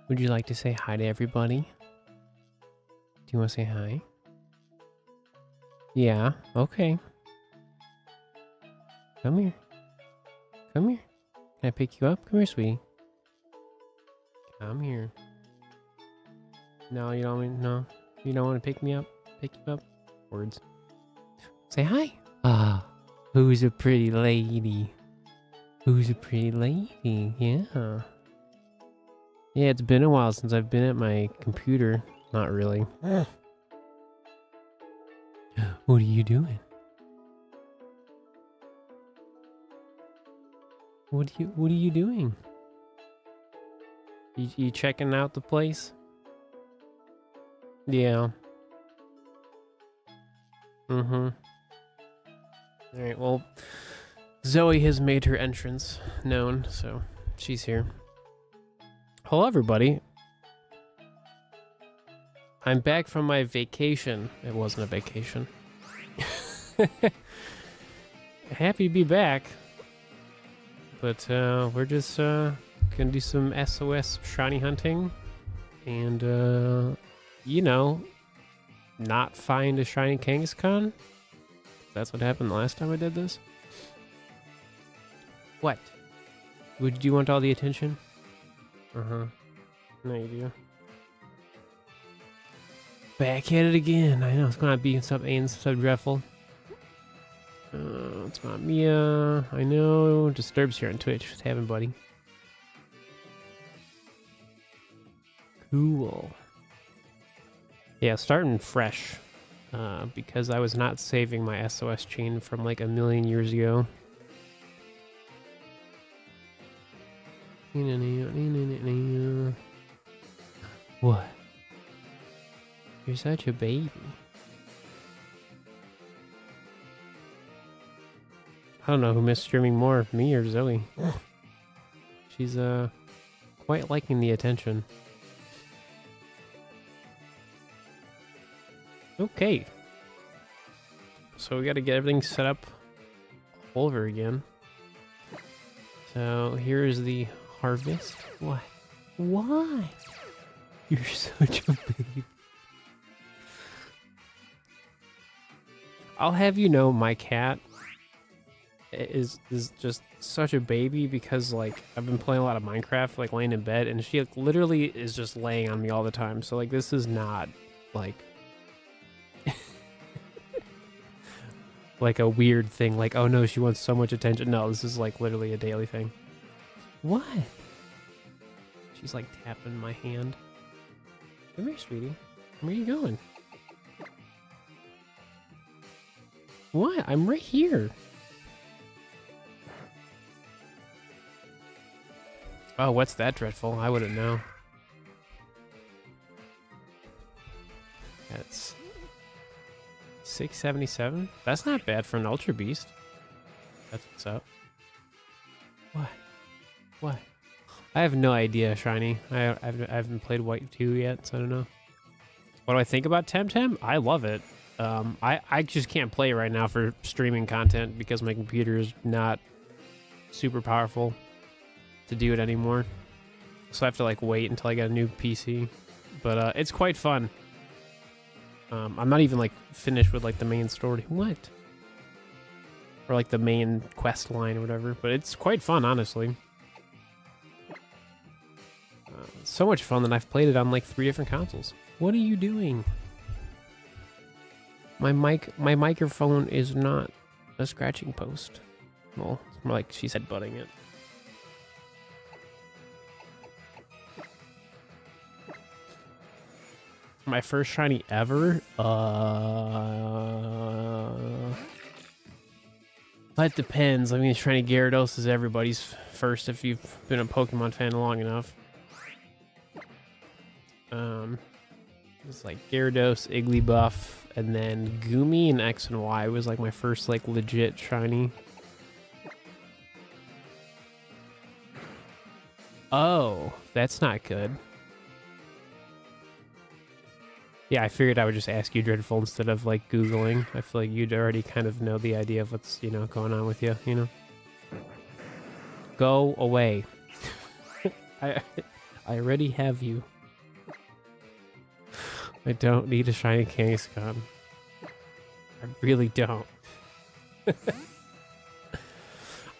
Would you like to say hi to everybody? Do you want to say hi? Yeah, okay. Come here. Come here. Can I pick you up? Come here, sweetie. Come here. No, you don't want no. You don't want to pick me up? Pick you up? Words. Say hi. Ah, who's a pretty lady? Who's a pretty lady? Yeah. Yeah, it's been a while since I've been at my computer. Not really. What are you doing? What are you doing? You checking out the place? Yeah. Mm-hmm. Alright, well, Zoe has made her entrance known, so she's here. Hello, everybody. I'm back from my vacation. It wasn't a vacation. Happy to be back. But we're just gonna do some SOS shiny hunting. And, you know, not find a shiny Kangaskhan. That's what happened the last time I did this. What? Would you want all the attention? Uh-huh. No, you do. Back at it again. I know it's gonna be something so dreadful. It's not Mia. I know. Disturbs here on Twitch. What's happening, buddy? Cool. Yeah, starting fresh. Because I was not saving my SOS chain from like a million years ago. What? You're such a baby. I don't know who missed streaming more, me or Zoe. She's quite liking the attention. Okay. So we got to get everything set up all over again. So here's the harvest. What? Why? You're such a baby. I'll have you know, my cat is just such a baby because like I've been playing a lot of Minecraft, like laying in bed, and she like, literally is just laying on me all the time. So like this is not like like a weird thing. Like, oh no, she wants so much attention. No, this is like literally a daily thing. What? She's like tapping my hand. Come here, sweetie. Where are you going? What? I'm right here. Oh, what's that dreadful? I wouldn't know. That's 677. That's not bad for an Ultra Beast. That's what's up. What? What? I have no idea, Shiny. I haven't played White 2 yet, so I don't know. What do I think about Temtem? I love it. I just can't play right now for streaming content because my computer is not super powerful to do it anymore. So I have to like wait until I get a new PC. But it's quite fun. I'm not even like finished with like the main story. What? Or like the main quest line or whatever. But it's quite fun, honestly. So much fun that I've played it on like 3 different consoles. What are you doing? My microphone is not a scratching post. Well, it's more like she's headbutting it. My first shiny ever? That depends. I mean, shiny Gyarados is everybody's first if you've been a Pokemon fan long enough. It's like Gyarados, Igglybuff, and then Goomy and X and Y was like my first like legit shiny. Oh, that's not good. Yeah, I figured I would just ask you, Dreadful, instead of like Googling. I feel like you'd already kind of know the idea of what's, you know, going on with you, you know? Go away. I already have you. I don't need a shiny Kangaskhan. I really don't.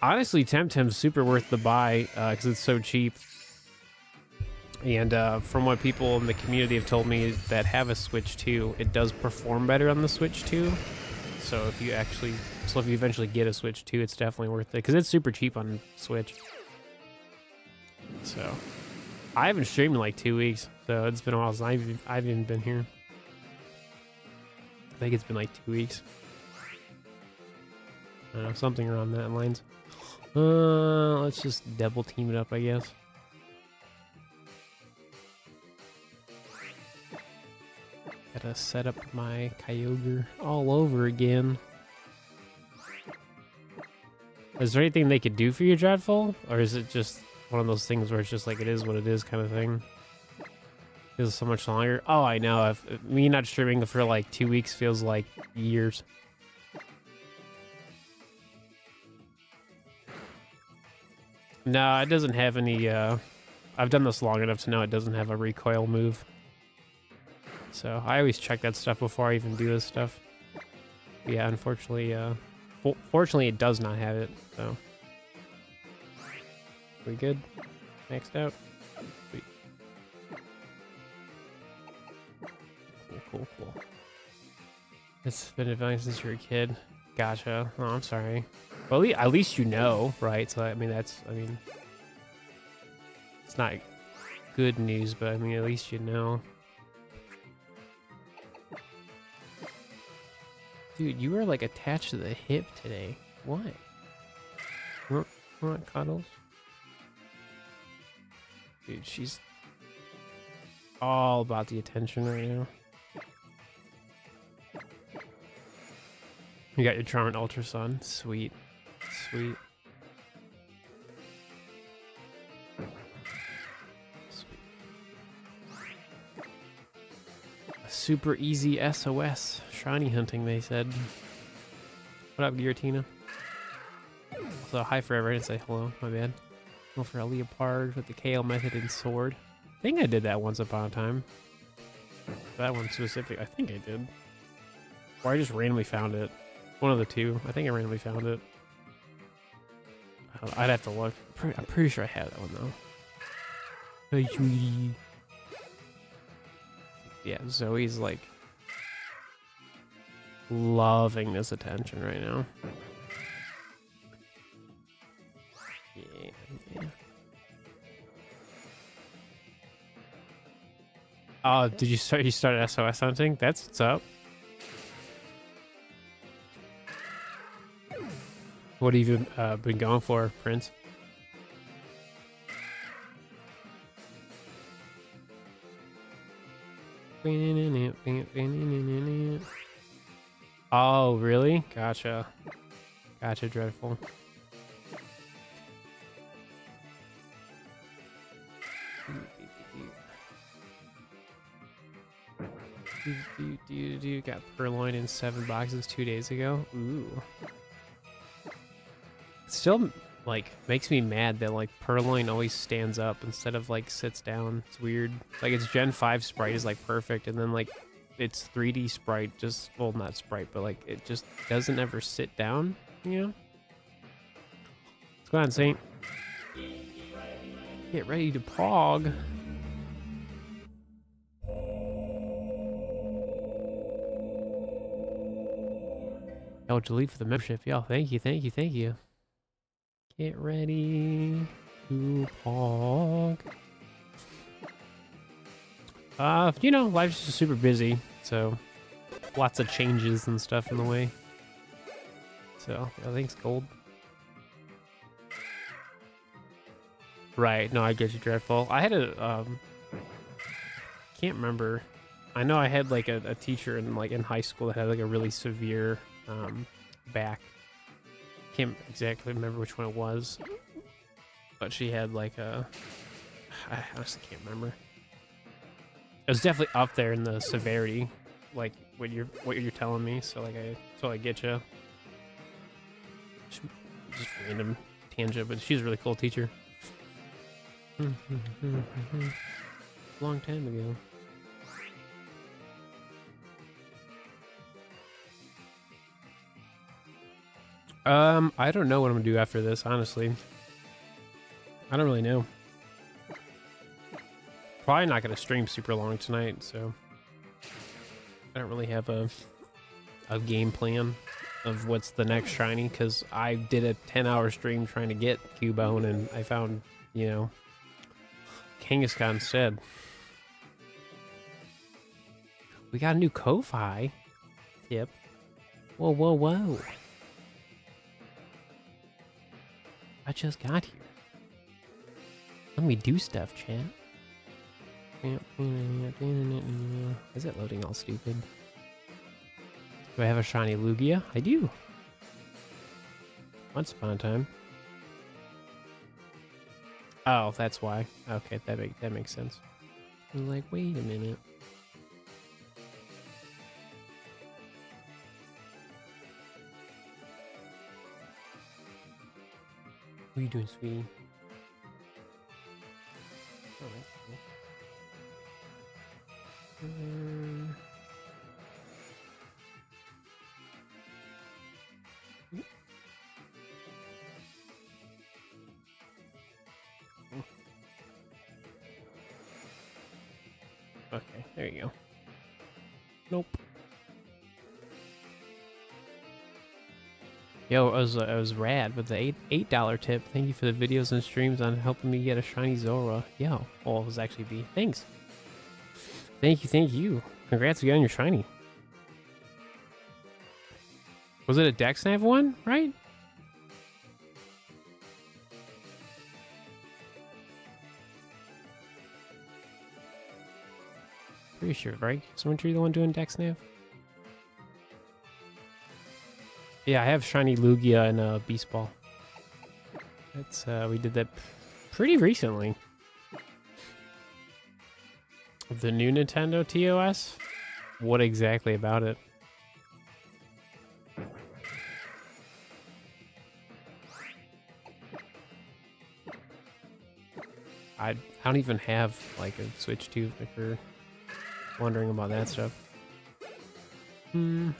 Honestly, Temtem's super worth the buy because it's so cheap. And from what people in the community have told me that have a Switch 2, it does perform better on the Switch 2. So if you eventually get a Switch 2, it's definitely worth it because it's super cheap on Switch. So I haven't streamed in like 2 weeks, so it's been a while since I've even been here. I think it's been like 2 weeks. I don't know, something around that lines. Let's just double team it up, I guess. Gotta set up my Kyogre all over again. Is there anything they could do for you, Dreadful? Or is it just one of those things where it's just like it is what it is kind of thing? Feels so much longer. Oh, I know. If me not streaming for like 2 weeks feels like years. No, it doesn't have any, I've done this long enough to know it doesn't have a recoil move. So I always check that stuff before I even do this stuff. But yeah, unfortunately, fortunately it does not have it, so. We good? Next out. Sweet. Cool. It's been advancing since you were a kid. Gotcha. Oh, I'm sorry. Well, at least you know, right? So, I mean, it's not good news, but I mean, at least you know. Dude, you were like attached to the hip today. What? You want cuddles? Dude, she's all about the attention right now. You got your Charmant Ultra Sun. Sweet. Sweet. A super easy SOS. Shiny hunting, they said. What up, Giratina? Also, hi forever. I didn't say hello. My bad. Go for a Leopard with the KO method and sword. I think I did that once upon a time. That one specific, I think I did. Or I just randomly found it. One of the two. I think I randomly found it. I'd have to look. I'm pretty sure I have that one though. Hey, sweetie. Yeah, Zoe's like loving this attention right now. Yeah. Oh, did you start? You started SOS hunting? That's what's up. What have you been going for, Prince? Oh, really? Gotcha. Gotcha, Dreadful. Got Purloin in 7 boxes 2 days ago. Ooh. Still, like, makes me mad that, like, Purloin always stands up instead of, like, sits down. It's weird. Like, its Gen 5 sprite is, like, perfect, and then, like, its 3D sprite just, well, not sprite, but, like, it just doesn't ever sit down, you know? Let's go on, Saint. Get ready to pog. Oh, delete for the membership. Yo, thank you. Get ready to pog. You know, life's just super busy, so lots of changes and stuff in the way. So, yeah, thanks, Gold. Right, no, I get you, Dreadful. I had a, can't remember. I know I had, like, a teacher in high school that had, like, a really severe, back. Can't exactly remember which one it was, but she had like I honestly can't remember. It was definitely up there in the severity, like what you're telling me. So like I totally get you. Just random tangent, but she's a really cool teacher. Long time ago. I don't know what I'm gonna do after this, honestly. I don't really know. Probably not gonna stream super long tonight, so I don't really have a game plan of what's the next shiny, because I did a 10-hour stream trying to get Cubone, and I found, you know, Kangaskhan instead. We got a new Ko-Fi. Yep. Whoa, whoa, whoa. I just got here. Let me do stuff, chat. Is it loading all stupid? Do I have a shiny Lugia? I do. Once upon a time. Oh, that's why. Okay, that makes sense. I was like, wait a minute. What are you doing, sweetie? Oh, that's cool. Okay, there you go. Nope. Yo, I was rad with the $8 tip. Thank you for the videos and streams on helping me get a shiny Zora. Yo, well, it was actually B. Thanks. Thank you. Congrats again on your shiny. Was it a Dexnav one, right? Pretty sure, right? Someone treat the one doing Dexnav? Yeah, I have shiny Lugia and Beast Ball. That's we did that pretty recently. The new Nintendo TOS? What exactly about it? I don't even have like a Switch 2 if you're wondering about that stuff. You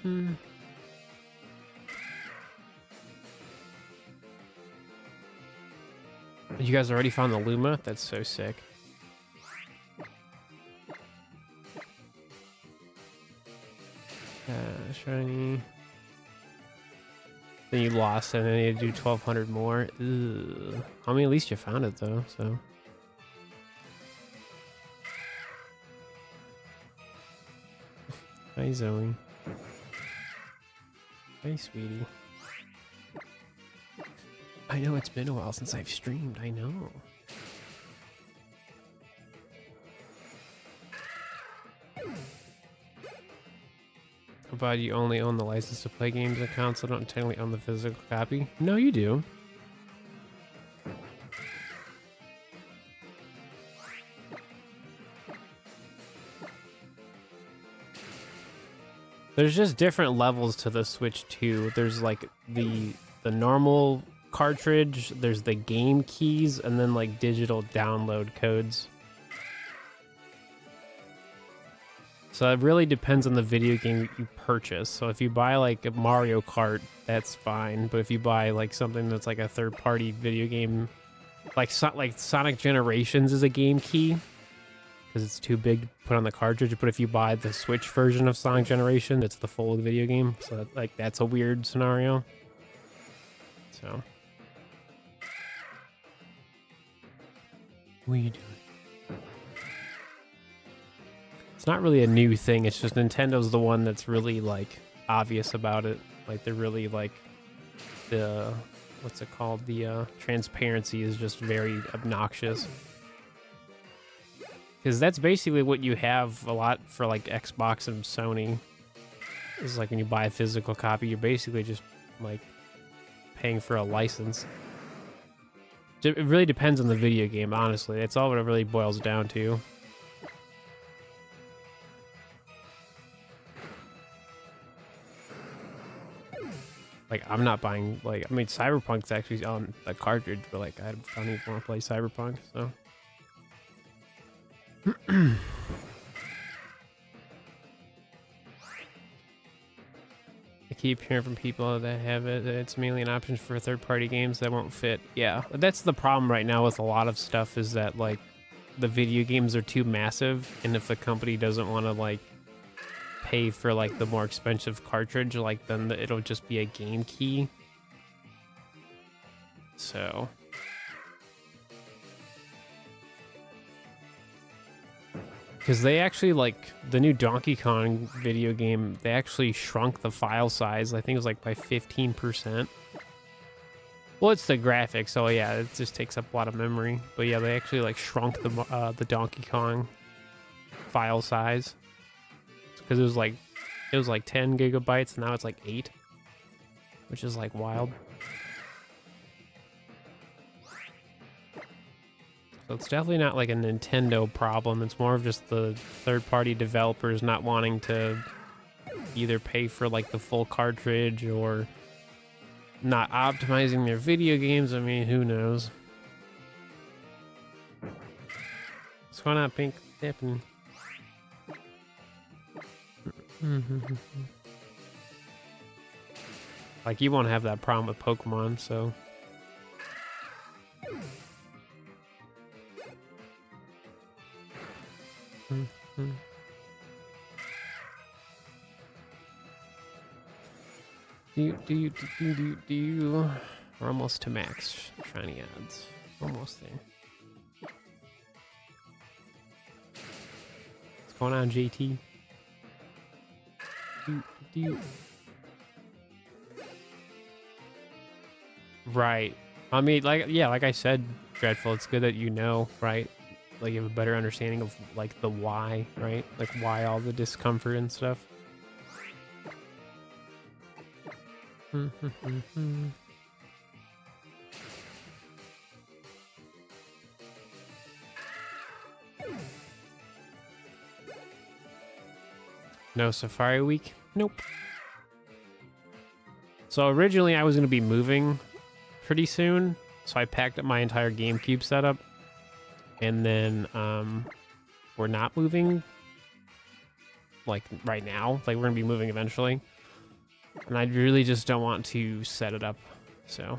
guys already found the Luma? That's so sick. Shiny. Then you lost and then you had to do 1,200 more. Ugh. I mean, at least you found it though, so. Hi, Zoe. Hey, sweetie. I know it's been a while since I've streamed, I know. But you only own the license to play games on console, don't technically own the physical copy? No, you do. There's just different levels to the Switch 2. There's like the normal cartridge, there's the game keys, and then like digital download codes. So it really depends on the video game you purchase. So if you buy like a Mario Kart, that's fine. But if you buy like something that's like a third-party video game, like Sonic Generations is a game key because it's too big to put on the cartridge. But if you buy the Switch version of Sonic Generation, it's the full video game. So like that's a weird scenario. So what are you doing? It's not really a new thing. It's just Nintendo's the one that's really like obvious about it. Like they're really like the what's it called? The transparency is just very obnoxious. Because that's basically what you have a lot for like Xbox and Sony. It's like when you buy a physical copy, you're basically just like paying for a license. It really depends on the video game, honestly. That's all what it really boils down to. Like, I'm not buying, like, I mean, Cyberpunk's actually on the cartridge, but, like, I don't even want to play Cyberpunk, so. I keep hearing from people that have it, that it's mainly an option for third-party games that won't fit. Yeah, that's the problem right now with a lot of stuff, is that like the video games are too massive, and if the company doesn't want to like pay for like the more expensive cartridge, like then it'll just be a game key. So because they actually, like, the new Donkey Kong video game, they actually shrunk the file size. I think it was like by 15%. Well, it's the graphics, so yeah, it just takes up a lot of memory. But yeah, they actually like shrunk the Donkey Kong file size, because it was like 10 gigabytes, and now it's like 8, which is like wild. So it's definitely not like a Nintendo problem. It's more of just the third-party developers not wanting to either pay for like the full cartridge or not optimizing their video games. I mean, who knows? What's going on, Pink? What's happening? Like, you won't have that problem with Pokemon, so... Do you? We're almost to max shiny odds. Almost there. What's going on, JT? Right. I mean, like, yeah, like I said, Dreadful, it's good that you know, right? Like, you have a better understanding of like the why, right? Like why all the discomfort and stuff. No Safari Week? Nope. So originally I was going to be moving pretty soon, so I packed up my entire GameCube setup, and then we're not moving like right now. Like, we're going to be moving eventually, and I really just don't want to set it up, so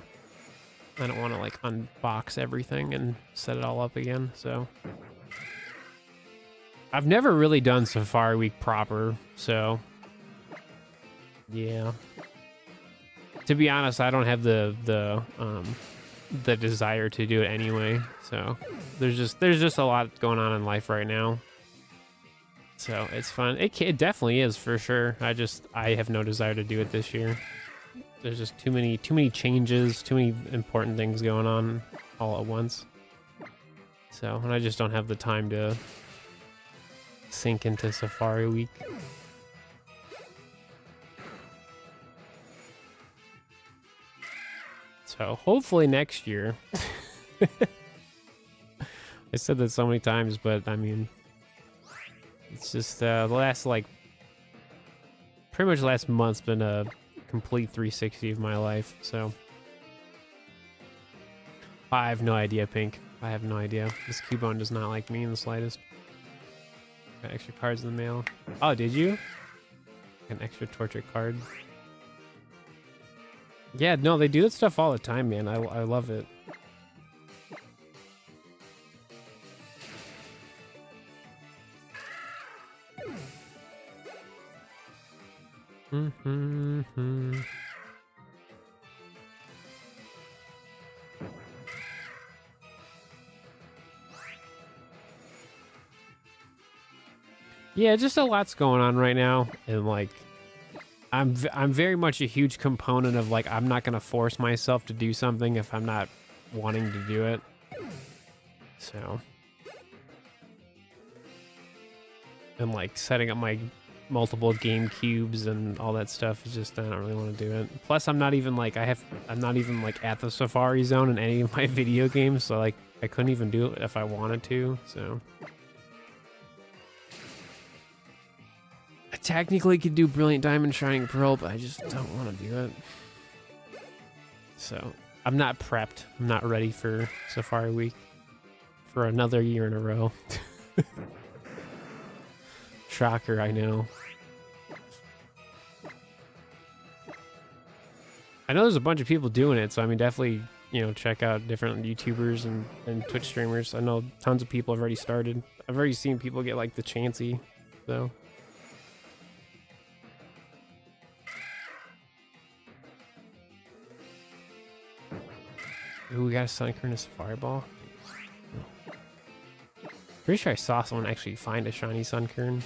I don't want to like unbox everything and set it all up again. So I've never really done Safari Week proper, so yeah. To be honest, I don't have the desire to do it anyway. So there's just a lot going on in life right now. So it's fun. It definitely is, for sure. I have no desire to do it this year. There's just too many changes, too many important things going on all at once. So, and I just don't have the time to sink into Safari Week. So hopefully next year. I said that so many times, but I mean, it's just the last, like, pretty much last month's been a complete 360 of my life. So I have no idea, Pink. I have no idea. This Cubone does not like me in the slightest. Got extra cards in the mail. Oh, did you? An extra torture card. Yeah, no, they do that stuff all the time, man. I love it. Yeah, just a lot's going on right now, and like, I'm very much a huge component of like, I'm not gonna force myself to do something if I'm not wanting to do it. So, and like setting up my multiple game cubes and all that stuff is just, I don't really want to do it. Plus, I'm not even like I'm not even like at the Safari Zone in any of my video games, so like I couldn't even do it if I wanted to. So I technically could do Brilliant Diamond, Shining Pearl, but I just don't want to do it. So I'm not prepped. I'm not ready for Safari Week for another year in a row. Shocker, I know. I know there's a bunch of people doing it, so I mean, definitely, you know, check out different YouTubers and Twitch streamers. I know tons of people have already started. I've already seen people get like the Chansey, so. Ooh, we got a Sunkern and a Fireball. Pretty sure I saw someone actually find a shiny Sunkern.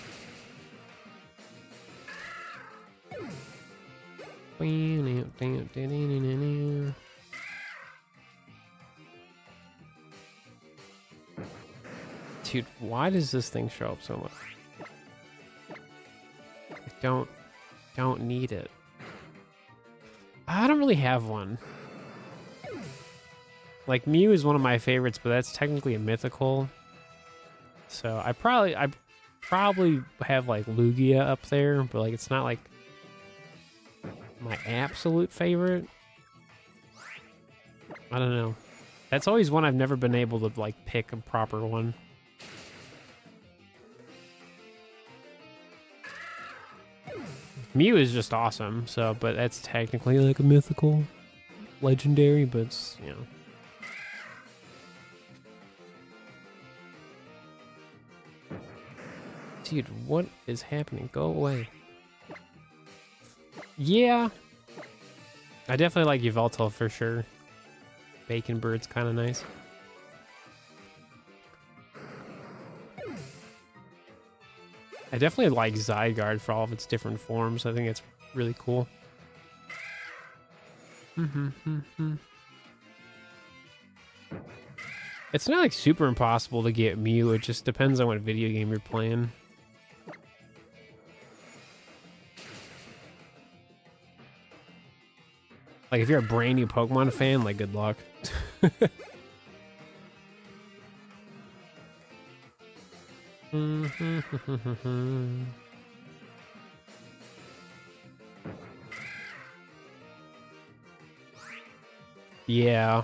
Dude, why does this thing show up so much? I don't need it. I don't really have one. Like, Mew is one of my favorites, but that's technically a mythical. So I probably have like Lugia up there, but like it's not like my absolute favorite. I don't know. That's always one I've never been able to like pick a proper one. Mew is just awesome, so but that's technically like a mythical, legendary, but it's, you know. Dude, what is happening? Go away. Yeah. I definitely like Yveltal for sure. Bacon Bird's kind of nice. I definitely like Zygarde for all of its different forms. I think it's really cool. It's not like super impossible to get Mew. It just depends on what video game you're playing. Like, if you're a brand new Pokemon fan, like, good luck. Yeah.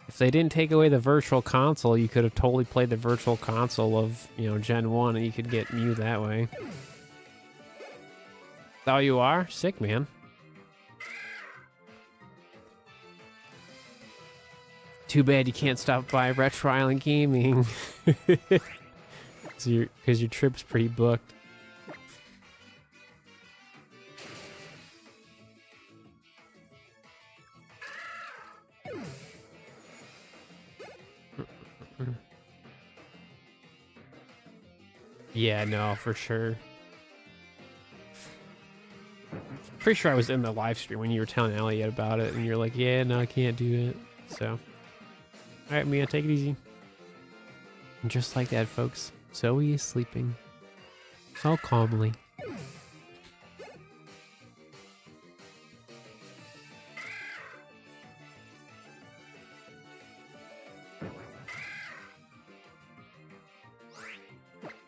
If they didn't take away the Virtual Console, you could have totally played the Virtual Console of, you know, Gen 1, and you could get Mew that way. Oh, you are? Sick, man. Too bad you can't stop by Retro Island Gaming. Because your trip's pretty booked. Yeah, no, for sure. Pretty sure I was in the live stream when you were telling Elliot about it, and you're like, yeah, no, I can't do it. So, alright, Mia, take it easy. And just like that, folks, Zoe is sleeping so calmly.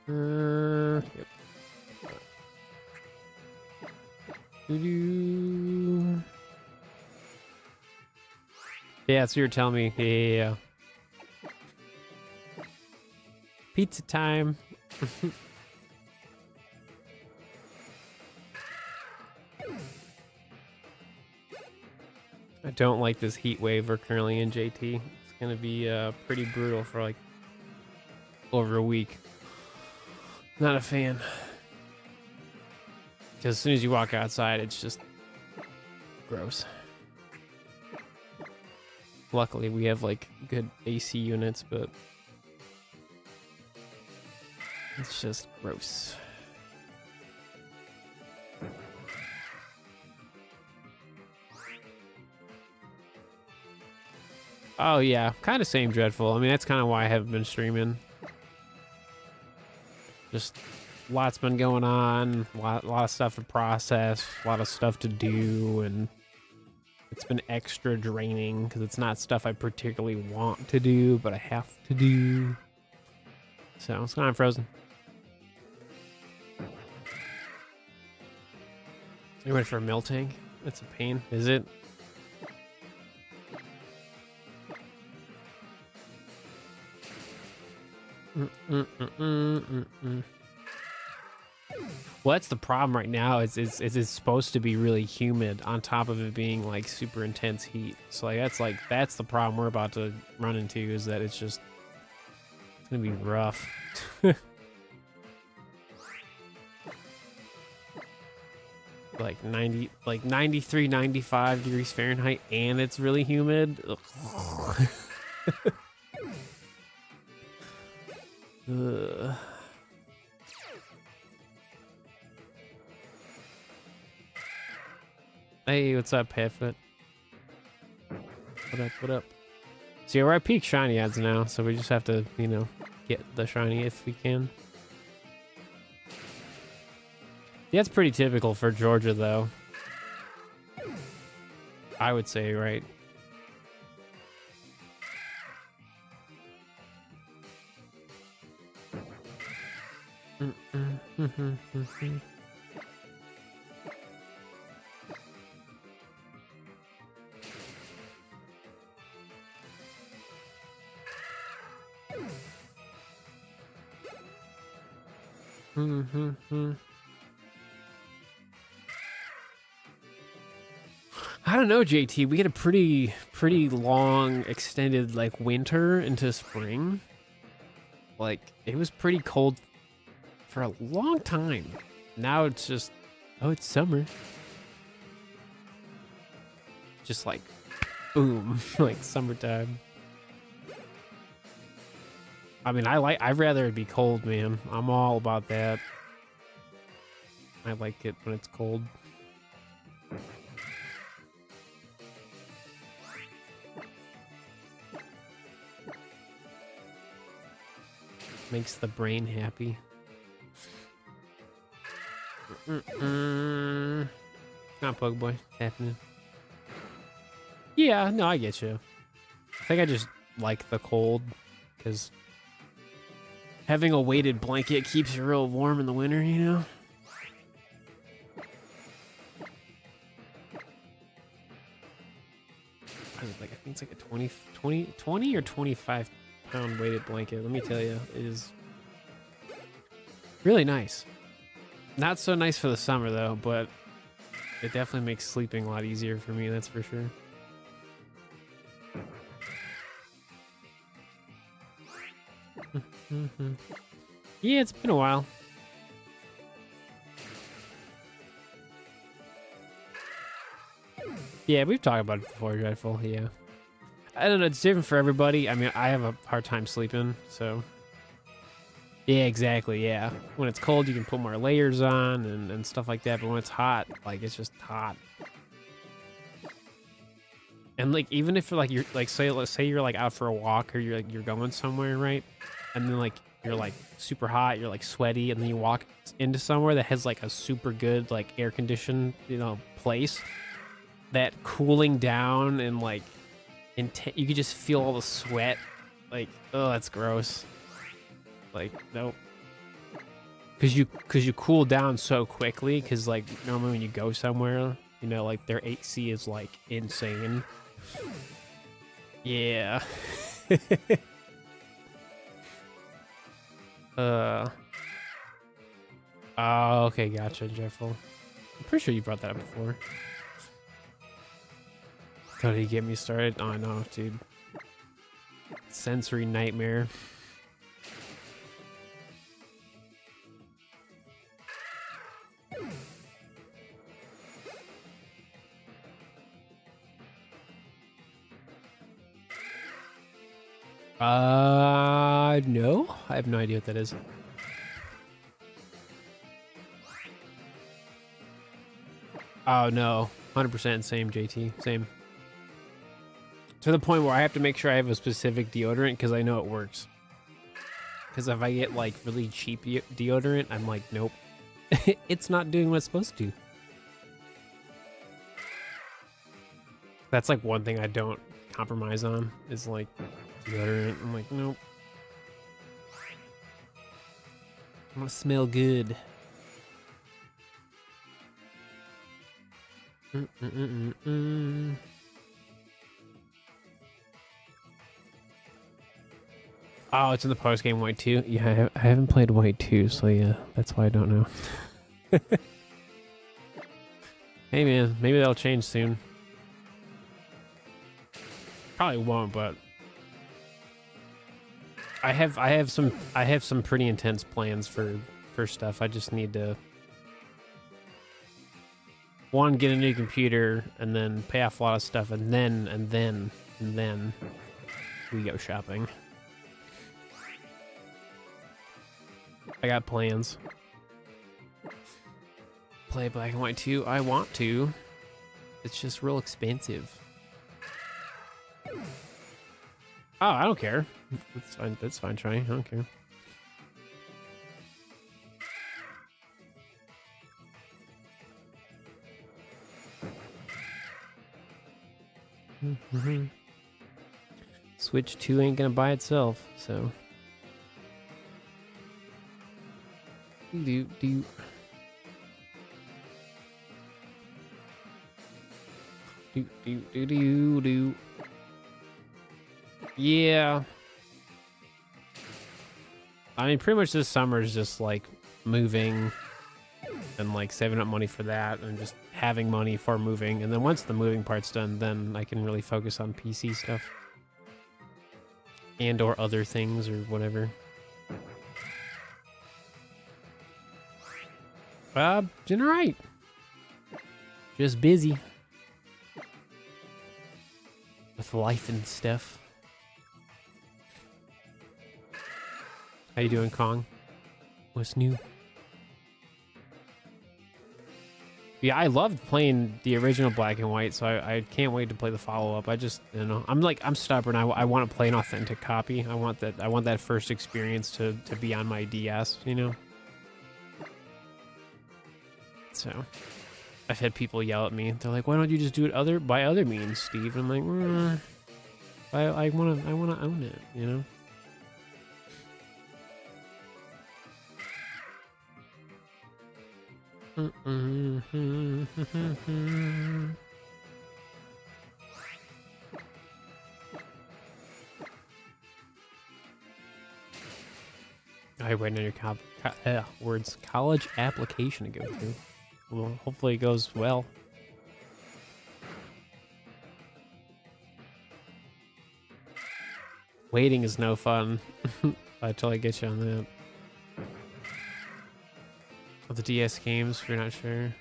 Yep. Yeah, so you're telling me. Yeah. Pizza time. I don't like this heat wave we're currently in, JT. It's gonna be pretty brutal for like over a week. Not a fan. Because as soon as you walk outside, it's just gross. Luckily, we have like good AC units, but it's just gross. Oh yeah, kind of same Dreadful. I mean, that's kind of why I haven't been streaming. Just lots been going on, a lot of stuff to process, a lot of stuff to do, and it's been extra draining because it's not stuff I particularly want to do, but I have to do. So it's kind of frozen. You went for a Miltank? That's a pain. Is it? Well, that's the problem right now. It's supposed to be really humid on top of it being like super intense heat. So that's the problem we're about to run into, is that it's gonna be rough. Like 93, 95 degrees Fahrenheit, and it's really humid. Ugh. Hey, what's up, Petfoot? What up, what up? See, we're at peak shiny odds now, so we just have to, you know, get the shiny if we can. Yeah, it's pretty typical for Georgia, though. I would say, right? I don't know, JT. We get a pretty long, extended like winter into spring. Like it was pretty cold for a long time. Now it's just, oh, it's summer. Just like, boom, like summertime. I mean, I'd rather it be cold, man. I'm all about that. I like it when it's cold. Makes the brain happy. Not Pokeboy. It's happening. Yeah, no, I get you. I think I just like the cold, because having a weighted blanket keeps you real warm in the winter, you know? I think it's like a 20 or 25 pound weighted blanket. Let me tell you, it is really nice. Not so nice for the summer though, but it definitely makes sleeping a lot easier for me, that's for sure. Yeah, it's been a while. Yeah, we've talked about it before, Dreadful, yeah. I don't know, it's different for everybody. I mean, I have a hard time sleeping, so. Yeah, exactly, yeah. When it's cold, you can put more layers on and stuff like that, but when it's hot, like, it's just hot. And, like, even if, like, you're, like, let's say you're, like, out for a walk, or you're going somewhere, right? And then, like, you're, like, super hot, you're, like, sweaty, and then you walk into somewhere that has, like, a super good, like, air-conditioned, you know, place. That cooling down and, like, you could just feel all the sweat. Like, oh, that's gross. Like, nope. Cause you cool down so quickly. Cause like normally when you go somewhere, you know, like their AC is like insane. Yeah. Oh, okay, gotcha, Jeffel. I'm pretty sure you brought that up before. How did he get me started? Oh, no, dude. Sensory nightmare. No. I have no idea what that is. Oh, no. 100% same, JT. Same. To the point where I have to make sure I have a specific deodorant because I know it works. Because if I get like really cheap deodorant, I'm like, nope. It's not doing what it's supposed to. That's like one thing I don't compromise on is like deodorant. I'm like, nope. I want to smell good. Oh, it's in the post game White 2. Yeah, I haven't played White 2, so yeah, that's why I don't know. Hey man, maybe that'll change soon. Probably won't, but I have some pretty intense plans for stuff. I just need to one, get a new computer, and then pay off a lot of stuff, and then we go shopping. I got plans. Play Black and White 2. I want to. It's just real expensive. Oh, I don't care. That's fine. That's fine, Try. I don't care. Switch 2 ain't gonna buy itself, so. Do. Yeah. I mean, pretty much this summer is just like moving and like saving up money for that and just having money for moving. And then once the moving part's done, then I can really focus on PC stuff and or other things or whatever. Doing all right. Just busy with life and stuff. How you doing, Kong? What's new? Yeah, I loved playing the original Black and White, so I can't wait to play the follow-up. I just, you know, I'm stubborn. I want to play an authentic copy. I want that first experience to be on my DS, you know. So, I've had people yell at me. They're like, "Why don't you just do it by other means, Steve?" And I'm like, I wanna own it, you know. I wait on your college application to go through. Well, hopefully it goes well. Waiting is no fun until I get you on that. With the DS games, if you're not sure.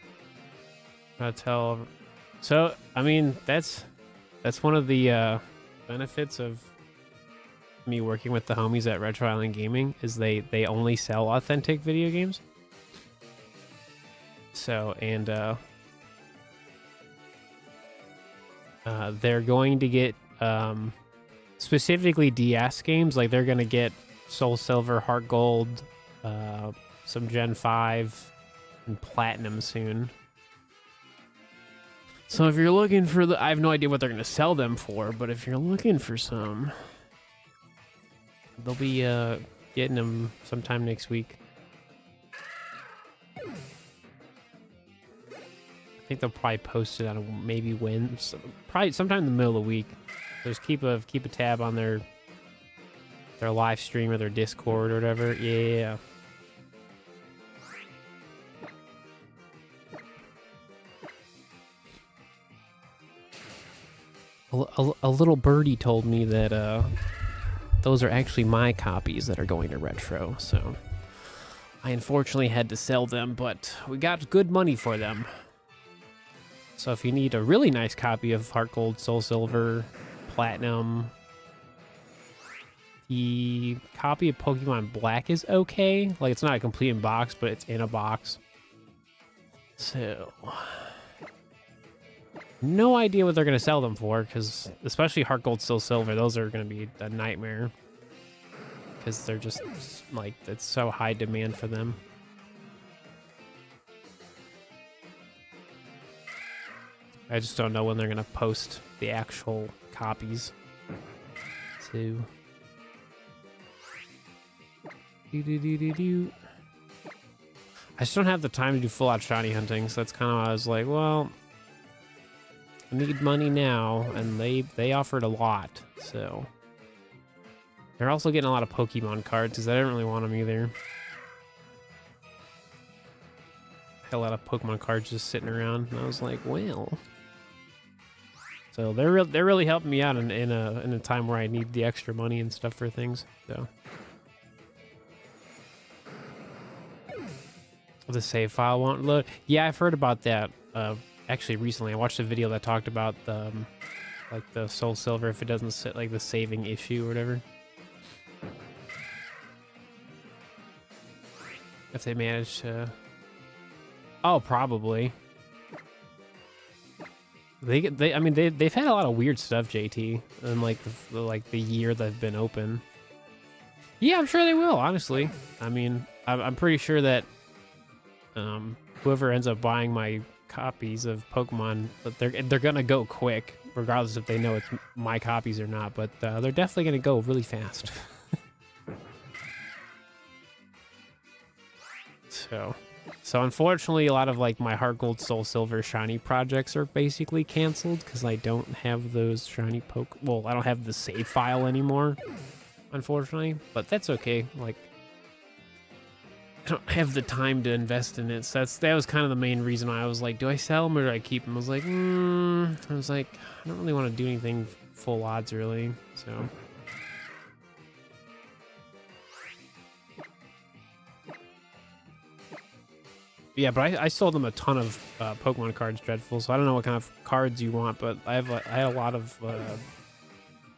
I'll tell. So, I mean, that's one of the benefits of me working with the homies at Retro Island Gaming is they only sell authentic video games. So, and they're going to get specifically DS games, like they're gonna get Soul Silver, Heart Gold, some Gen 5, and Platinum soon. So if you're looking for I have no idea what they're gonna sell them for, but if you're looking for some, they'll be getting them sometime next week. I think they'll probably post it on maybe probably sometime in the middle of the week. Just keep a tab on their live stream or their Discord or whatever. Yeah. A little birdie told me that those are actually my copies that are going to Retro, so I unfortunately had to sell them, but we got good money for them. So if you need a really nice copy of Heart Gold, Soul Silver, Platinum, the copy of Pokemon Black is okay. Like, it's not a complete in box, but it's in a box. So, no idea what they're going to sell them for, because especially Heart Gold, Soul Silver, those are going to be a nightmare. Because they're just, like, it's so high demand for them. I just don't know when they're going to post the actual copies. So, I just don't have the time to do full-out shiny hunting, so that's kind of why I was like, well, I need money now, and they offered a lot, so. They're also getting a lot of Pokemon cards, because I didn't really want them either. had a lot of Pokemon cards just sitting around, and I was like, well. So they're really helping me out in a time where I need the extra money and stuff for things. So the save file won't load. Yeah, I've heard about that. Actually, recently I watched a video that talked about the like the Soul Silver if it doesn't sit like the saving issue or whatever. If they manage to, oh, probably. I mean, they've had a lot of weird stuff, JT, in like the year they've been open. Yeah, I'm sure they will. Honestly, I mean, I'm pretty sure that whoever ends up buying my copies of Pokemon, they're gonna go quick, regardless if they know it's my copies or not. But they're definitely gonna go really fast. So unfortunately, a lot of like my Heart Gold, Soul Silver, Shiny projects are basically canceled because I don't have those shiny Well, I don't have the save file anymore, unfortunately. But that's okay. Like, I don't have the time to invest in it. So that was kind of the main reason why I was like, do I sell them or do I keep them? I was like, I don't really want to do anything full odds really. So. Yeah, but I sold them a ton of Pokemon cards, Dreadful, so I don't know what kind of cards you want, but I had a lot of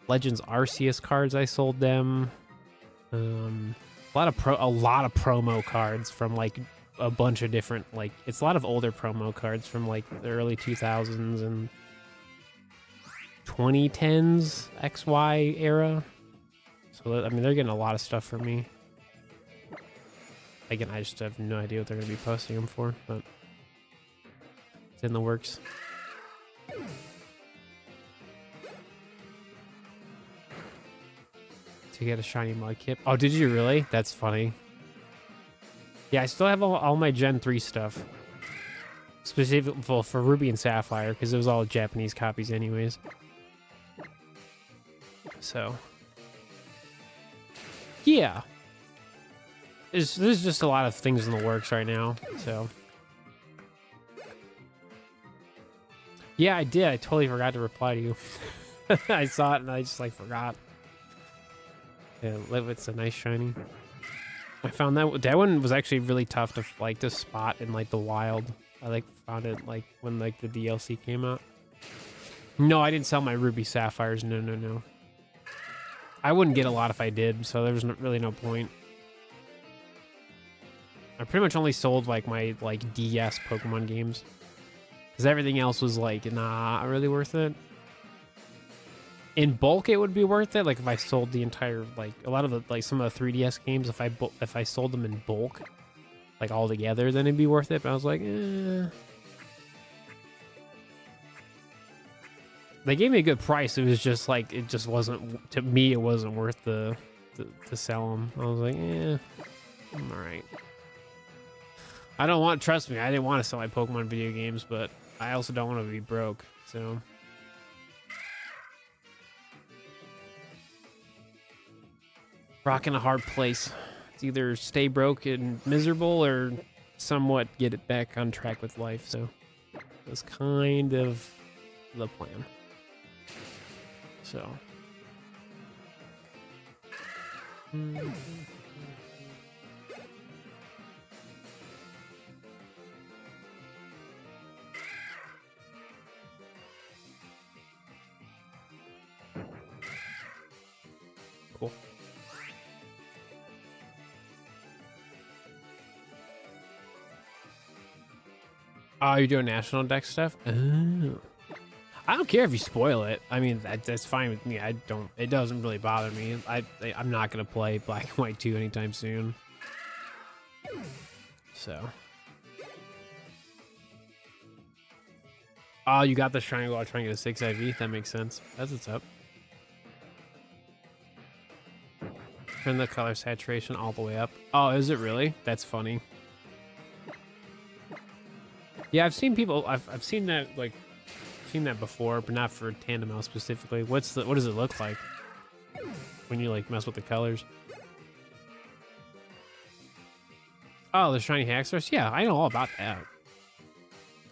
Legends Arceus cards I sold them. A lot of promo cards from like a bunch of different, like, it's a lot of older promo cards from like the early 2000s and 2010s XY era. So I mean, they're getting a lot of stuff from me. Again, I just have no idea what they're going to be posting them for, but it's in the works. To get a shiny Mudkip. Oh, did you really? That's funny. Yeah, I still have all my Gen 3 stuff. Specifically for Ruby and Sapphire, because it was all Japanese copies anyways. So. Yeah. There's just a lot of things in the works right now, so. Yeah, I did. I totally forgot to reply to you. I saw it and I just like forgot. Yeah, it's a nice shiny. I found that one was actually really tough to spot in like the wild. I like found it like when like the DLC came out. No, I didn't sell my Ruby Sapphires. No. I wouldn't get a lot if I did, so there was really no point. I pretty much only sold like my like DS Pokemon games because everything else was like not really worth it. In bulk, it would be worth it. Like if I sold the entire like a lot of the like some of the 3DS games, if I sold them in bulk, like all together, then it'd be worth it. But I was like, eh. They gave me a good price. It was just like it just wasn't to me. It wasn't worth to sell them. I was like, eh, I'm all right. I don't want, trust me, I didn't want to sell my Pokemon video games, but I also don't want to be broke, so. Rock in a hard place. It's either stay broke and miserable or somewhat get it back on track with life, so. That's kind of the plan. So. Cool. Oh, you're doing national deck stuff? Oh. I don't care if you spoil it. I mean, that's fine with me. It doesn't really bother me. I'm not going to play Black and White 2 anytime soon. So. Oh, you got this triangle. I'll try and get a 6 IV. That makes sense. That's what's up. Turn the color saturation all the way up. Oh, is it really? That's funny. Yeah, I've seen people. I've seen that before, but not for Tandem Mouse specifically. What does it look like when you like mess with the colors? Oh, the shiny Haxorus. Yeah, I know all about that.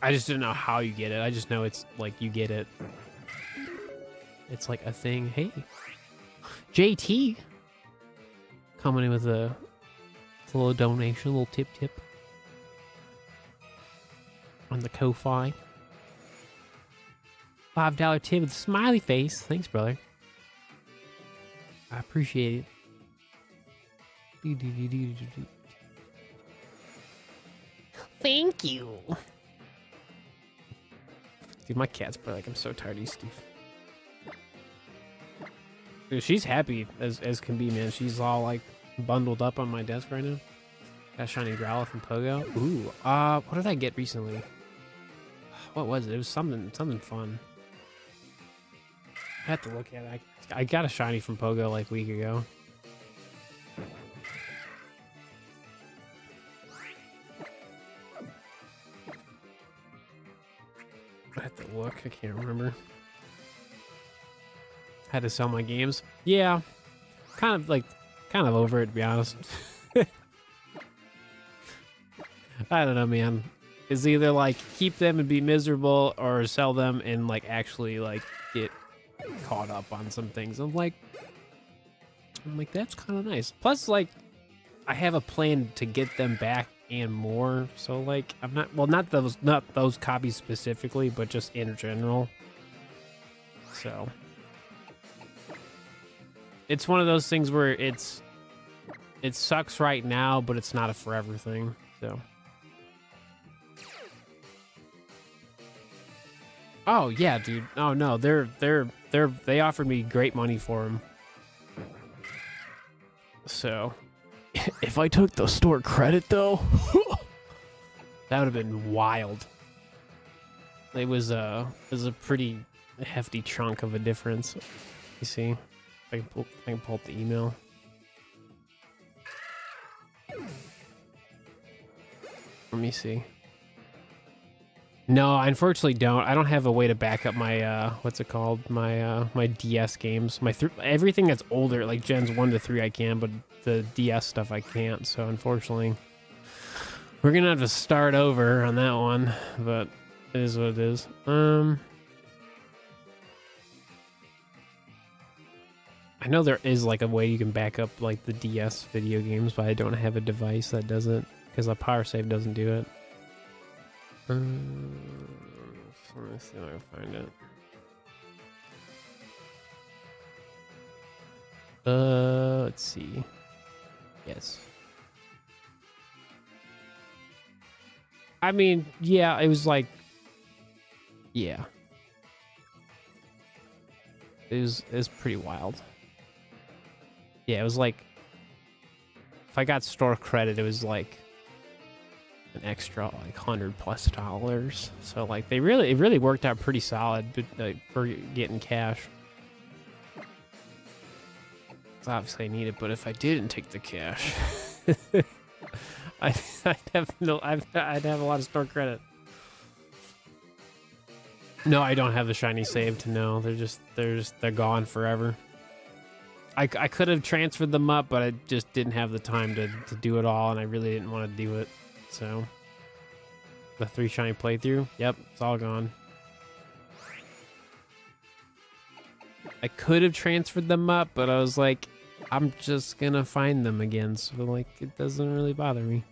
I just didn't know how you get it. I just know it's like you get it. It's like a thing. Hey, JT coming in with a little donation, a little tip on the Ko-Fi. $5 tip with a smiley face. Thanks, brother. I appreciate it. Thank you. Dude, my cat's probably like, I'm so tired of you, Steve. Dude, she's happy as can be, man. She's all like bundled up on my desk right now. Got a shiny Growlithe from Pogo. Ooh, what did I get recently? What was it? It was something fun. I have to look at it. I got a shiny from Pogo like a week ago. I have to look. I can't remember. Had to sell my games. Yeah, kind of over it, to be honest. I don't know, man. It's either like keep them and be miserable, or sell them and like actually like get caught up on some things. I'm like that's kind of nice. Plus, like, I have a plan to get them back and more. So like, I'm not those copies specifically, but just in general. So it's one of those things where it sucks right now, but it's not a forever thing. So. Oh yeah, dude. Oh no, they offered me great money for them. So, if I took the store credit though, that would have been wild. It was a pretty hefty chunk of a difference. You see, if I can pull up the email. Let me see. No, I unfortunately don't. I don't have a way to back up my what's it called? My DS games. Everything that's older, like Gens 1 to 3 I can, but the DS stuff I can't. So unfortunately, we're gonna have to start over on that one, but it is what it is. I know there is like a way you can back up like the DS video games, but I don't have a device that does it because the power save doesn't do it. Let me see if I can find it. Let's see. Yes. I mean, yeah, it was like, yeah. It was pretty wild. Yeah, it was like, if I got store credit, it was like an extra like $100+. So like it really worked out pretty solid, but for getting cash. So obviously I need it, but if I didn't take the cash, I'd have a lot of store credit. No, I don't have the shiny saved. No, they're gone forever. I could have transferred them up, but I just didn't have the time to do it all, and I really didn't want to do it. So the 3 shiny playthrough, yep, it's all gone. I could have transferred them up, but I was like, I'm just gonna find them again, so like it doesn't really bother me.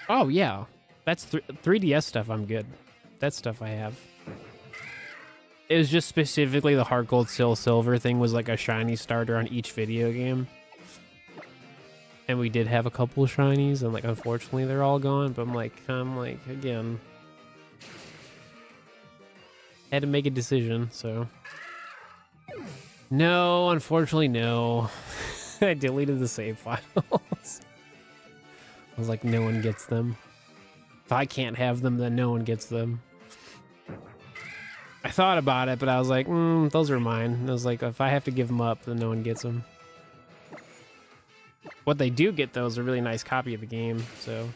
Oh yeah, that's 3DS stuff. I'm good. That stuff I have. It was just specifically the Heart Gold Silver thing was like a shiny starter on each video game. And we did have a couple of shinies, and like unfortunately they're all gone. But I'm like again, had to make a decision. So no, unfortunately no. I deleted the save files. I was like, no one gets them. If I can't have them, then no one gets them. I thought about it, but I was like, those are mine. And I was like, if I have to give them up, then no one gets them. What they do get, though, is a really nice copy of the game, so.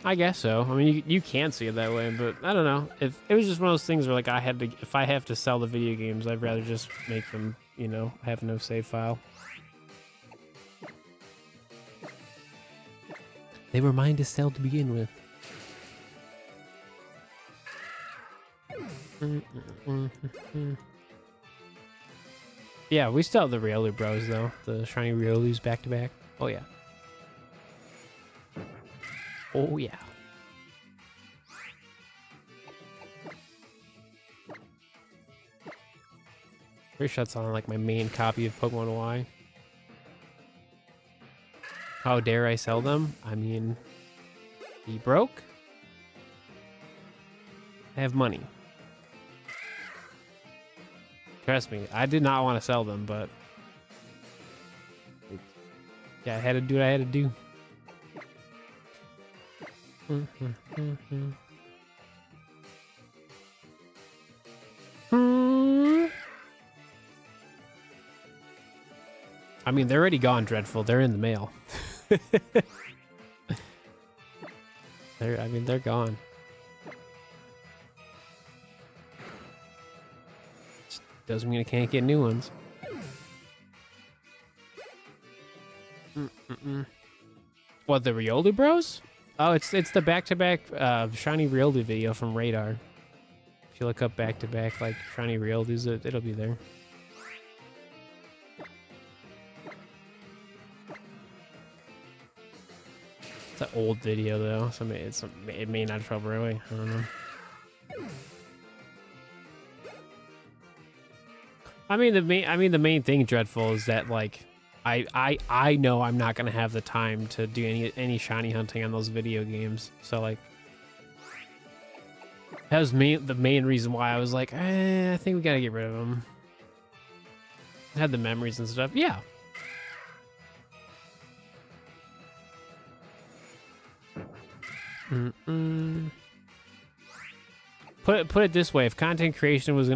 I guess so. I mean, you can see it that way, but I don't know. If it was just one of those things where like if I have to sell the video games, I'd rather just make them, you know, have no save file. They were mine to sell to begin with. Yeah, we still have the Riolu Bros though. The shiny Riolus back to back. Oh yeah. Oh yeah. Pretty sure that's on like my main copy of Pokemon Y. How dare I sell them? I mean, be broke. I have money. Trust me, I did not want to sell them, but yeah, I had to do what I had to do. I mean, they're already gone, Dreadful. They're in the mail. They're gone. Doesn't mean I can't get new ones. What, the Riolu Bros? Oh, it's the back-to-back shiny Riolu video from Radar. If you look up back-to-back like shiny Riolus, it'll be there. It's an old video though, so it may not show up right away. I don't know. I mean the main thing, Dreadful, is that like I know I'm not gonna have the time to do any shiny hunting on those video games. So like that was the main reason why I was like, I think we gotta get rid of them. I had the memories and stuff. Yeah. Put it this way: if content creation was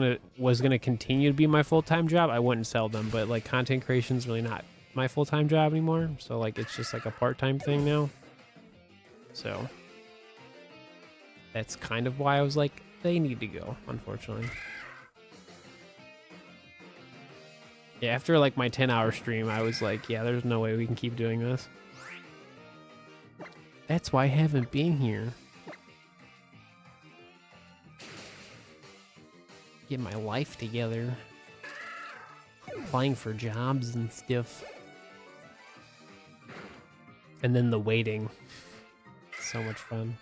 gonna continue to be my full-time job, I wouldn't sell them. But like content creation is really not my full-time job anymore, so like it's just like a part-time thing now. So that's kind of why I was like, they need to go, unfortunately. Yeah, after like my 10-hour stream, I was like, yeah, there's no way we can keep doing this. That's why I haven't been here. Get my life together. Applying for jobs and stuff. And then the waiting. So much fun.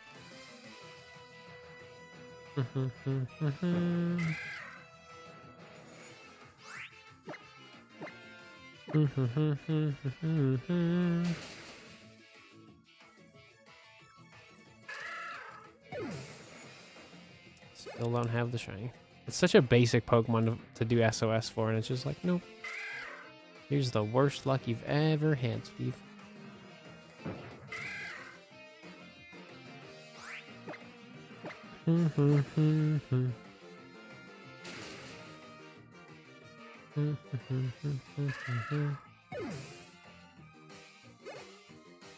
Still don't have the shiny. It's such a basic Pokemon to do SOS for, and it's just like, nope. Here's the worst luck you've ever had, Steve.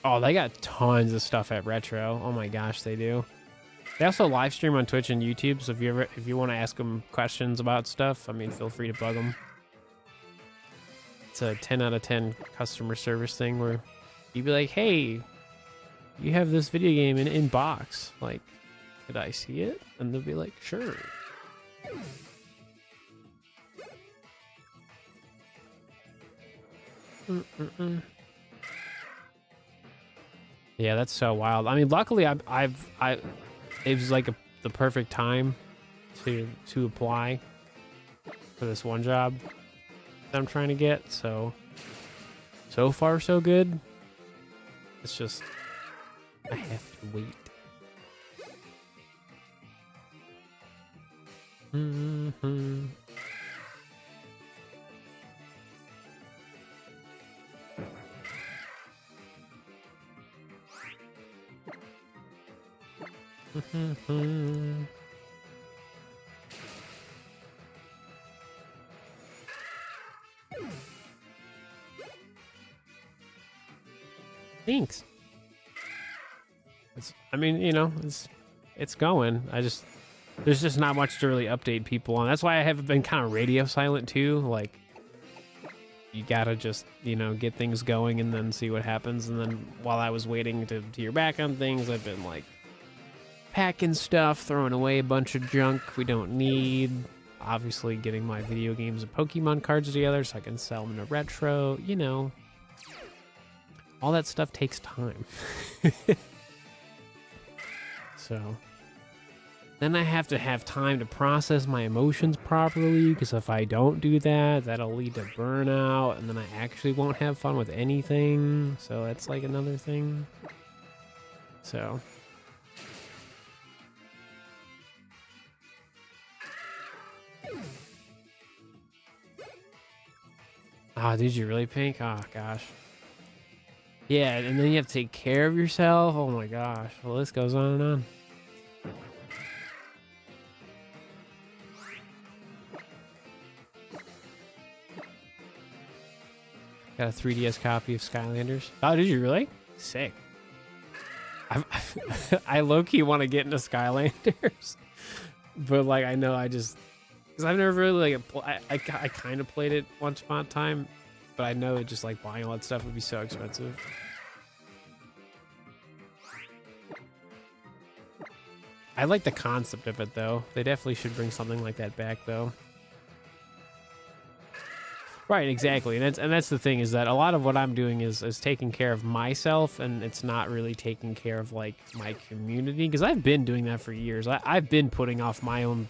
Oh, they got tons of stuff at Retro. Oh my gosh, they do. They also live stream on Twitch and YouTube, so if you want to ask them questions about stuff, I mean, feel free to bug them. It's a 10 out of 10 customer service thing where you'd be like, hey, you have this video game in box. Like, could I see it? And they'll be like, sure. Yeah, that's so wild. I mean, luckily, it was like the perfect time to apply for this one job that I'm trying to get. So far so good. It's just I have to wait. Thanks. I mean, you know, it's going. There's just not much to really update people on. That's why I have been kind of radio silent too. Like, you gotta just, you know, get things going and then see what happens. And then while I was waiting to hear back on things, I've been like packing stuff, throwing away a bunch of junk we don't need. Obviously getting my video games and Pokemon cards together so I can sell them in a retro, you know. All that stuff takes time. So then I have to have time to process my emotions properly, because if I don't do that, that'll lead to burnout, and then I actually won't have fun with anything. So that's like another thing. So did you really, Pink? Oh gosh. Yeah, and then you have to take care of yourself. Oh my gosh. Well, this goes on and on. Got a 3DS copy of Skylanders. Oh, did you really? Sick. I low-key want to get into Skylanders. But, like, I know because I've never really, like, I kind of played it once upon a time. But I know just, like, buying all that stuff would be so expensive. I like the concept of it, though. They definitely should bring something like that back, though. Right, exactly, and that's the thing, is that a lot of what I'm doing is taking care of myself, and it's not really taking care of like my community, because I've been doing that for years. I've been putting off my own,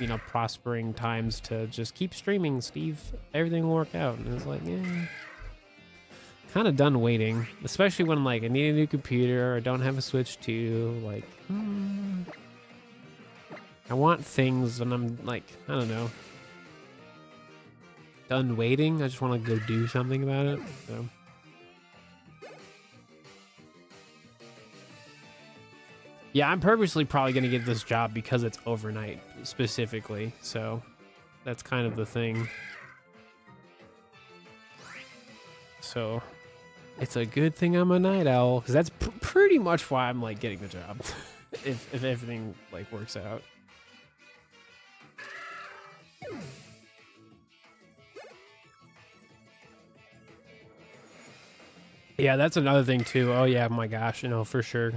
you know, prospering times to just keep streaming, Steve. Everything will work out, and it's like, yeah, kind of done waiting, especially when like I need a new computer, or don't have a Switch 2, like, I want things, and I'm like, I don't know. Done waiting. I just want to go do something about it. So yeah, I'm purposely probably going to get this job because it's overnight specifically. So that's kind of the thing. So it's a good thing I'm a night owl, because that's pretty much why I'm like getting the job. if everything like works out. Yeah, that's another thing too. Oh yeah, my gosh, you know, for sure.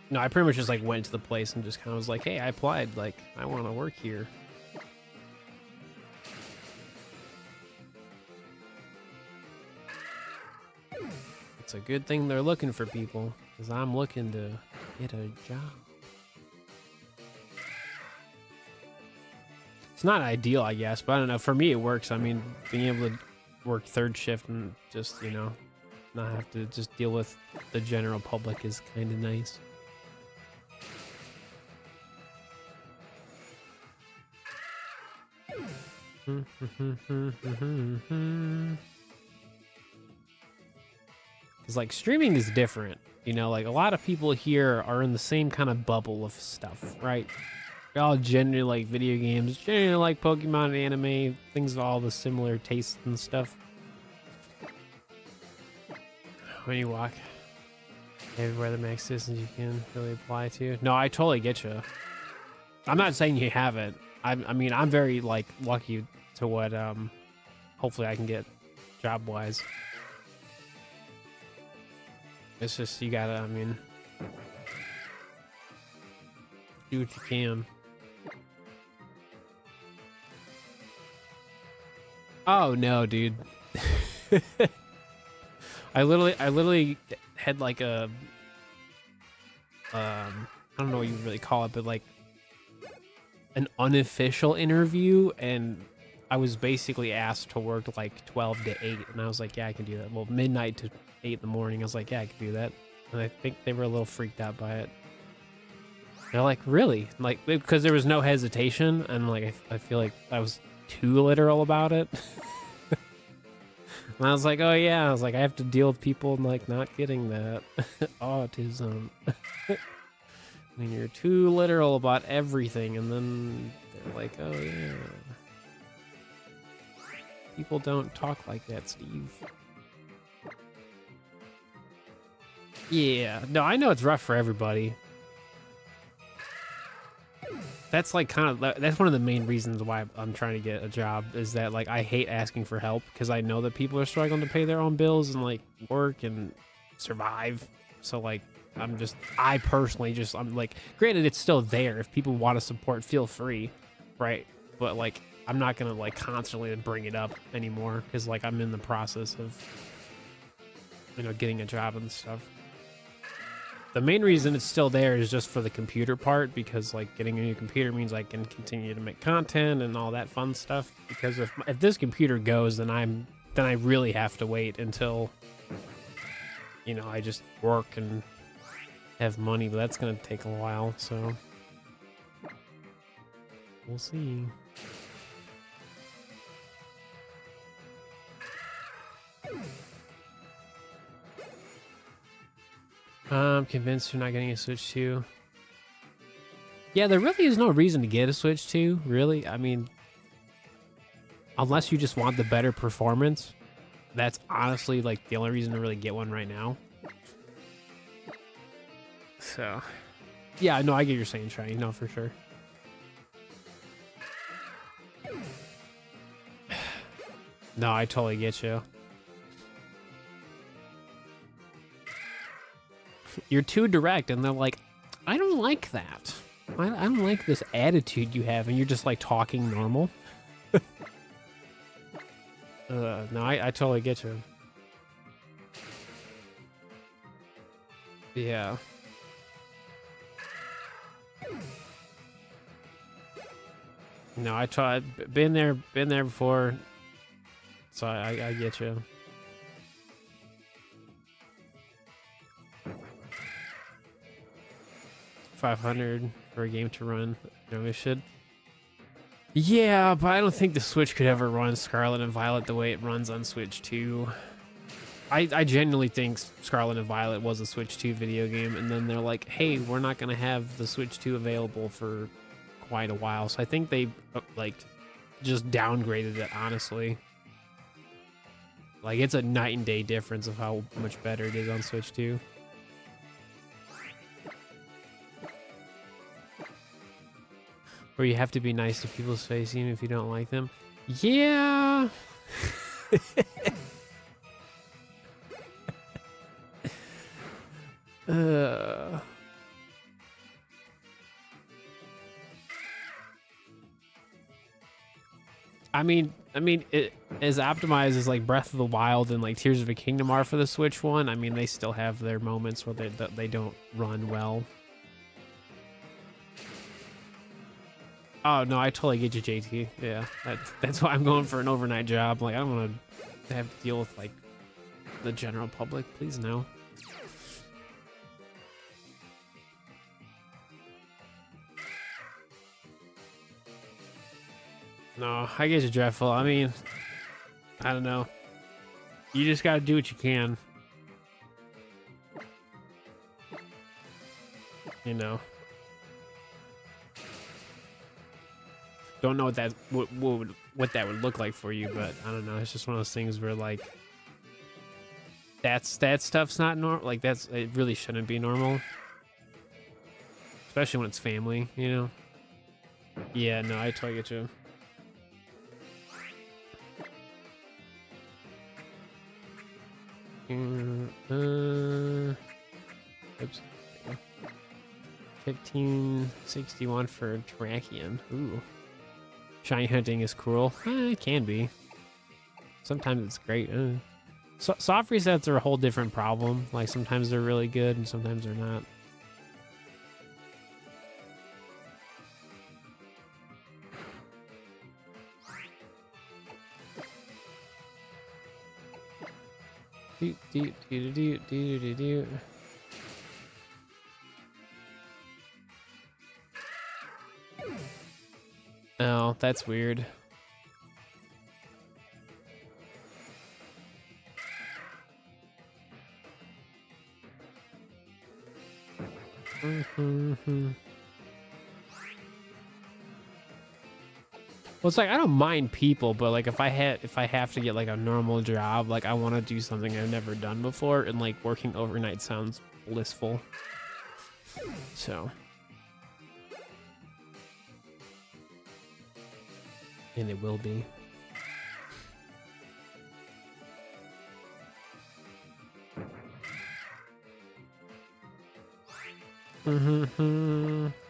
No, I pretty much just like went to the place and just kind of was like, hey, I applied, like, I want to work here. It's a good thing they're looking for people, because I'm looking to get a job. It's not ideal, I guess, but I don't know. For me, it works. I mean, being able to work third shift and just, you know, not have to just deal with the general public is kind of nice. Because, like, streaming is different. You know, like, a lot of people here are in the same kind of bubble of stuff, right? They all genuinely like video games, genuinely like Pokemon and anime, things of all the similar tastes and stuff. When you walk everywhere that makes distance you can really apply to. No, I totally get you. I'm not saying you haven't. I mean, I'm very like lucky to what hopefully I can get job wise. It's just, you gotta, I mean, do what you can. Oh no, dude. I literally had like a I don't know what you really call it, but like an unofficial interview, and I was basically asked to work like 12 to 8, and I was like, yeah, I can do that. Well, midnight to 8 in the morning, I was like, yeah, I can do that. And I think they were a little freaked out by it. They're like, really? Like, because there was no hesitation, and like I feel like I was too literal about it. And I was like, oh yeah, I was like, I have to deal with people like not getting that autism. When you're too literal about everything, and then they're like, oh yeah, people don't talk like that, Steve. Yeah, no, I know it's rough for everybody. That's like kind of that's one of the main reasons why I'm trying to get a job is that like I hate asking for help because I know that people are struggling to pay their own bills and like work and survive. So like I personally just I'm like, granted it's still there if people want to support, feel free, right? But like I'm not gonna like constantly bring it up anymore because like I'm in the process of getting a job and stuff. The main reason it's still there is just for the computer part because like getting a new computer means I can continue to make content and all that fun stuff. Because if this computer goes, then I really have to wait until I just work and have money, but that's gonna take a while, so we'll see. I'm convinced you're not getting a Switch 2. Yeah, there really is no reason to get a Switch 2, really. I mean, unless you just want the better performance, that's honestly like the only reason to really get one right now. So, yeah, no, I get what you're saying, Shiny. No, for sure. No, I totally get you. You're too direct, and they're like, I don't like that. I don't like this attitude you have, and you're just like talking normal. No, I totally get you. Yeah. No, I tried. Been there before. So I get you. $500 for a game to run. No, it should. Yeah, but I don't think the Switch could ever run Scarlet and Violet the way it runs on Switch 2. I genuinely think Scarlet and Violet was a Switch 2 video game, and then they're like, hey, we're not going to have the Switch 2 available for quite a while. So I think they, like, just downgraded it, honestly. Like, it's a night and day difference of how much better it is on Switch 2. Where you have to be nice to people's face even if you don't like them. Yeah. I mean, it as optimized as like Breath of the Wild and like Tears of the Kingdom are for the Switch one. I mean, they still have their moments where they don't run well. Oh no, I totally get you, JT. Yeah, that's why I'm going for an overnight job. Like I don't want to have to deal with like the general public. Please no. No, I get you, Dreadful. I mean, I don't know. You just gotta do what you can. You know. Don't know what that what that would look like for you, but I don't know. It's just one of those things where like that stuff's not normal. Like it really shouldn't be normal, especially when it's family. You know. Yeah. No, I totally get you. Oops. 1561 for Terrakion. Ooh. Shiny hunting is cruel. It can be. Sometimes it's great. Soft resets are a whole different problem. Like sometimes they're really good and sometimes they're not. Oh, that's weird. Well, it's like I don't mind people, but like if I have to get like a normal job, like I want to do something I've never done before, and like working overnight sounds blissful. So, and it will be.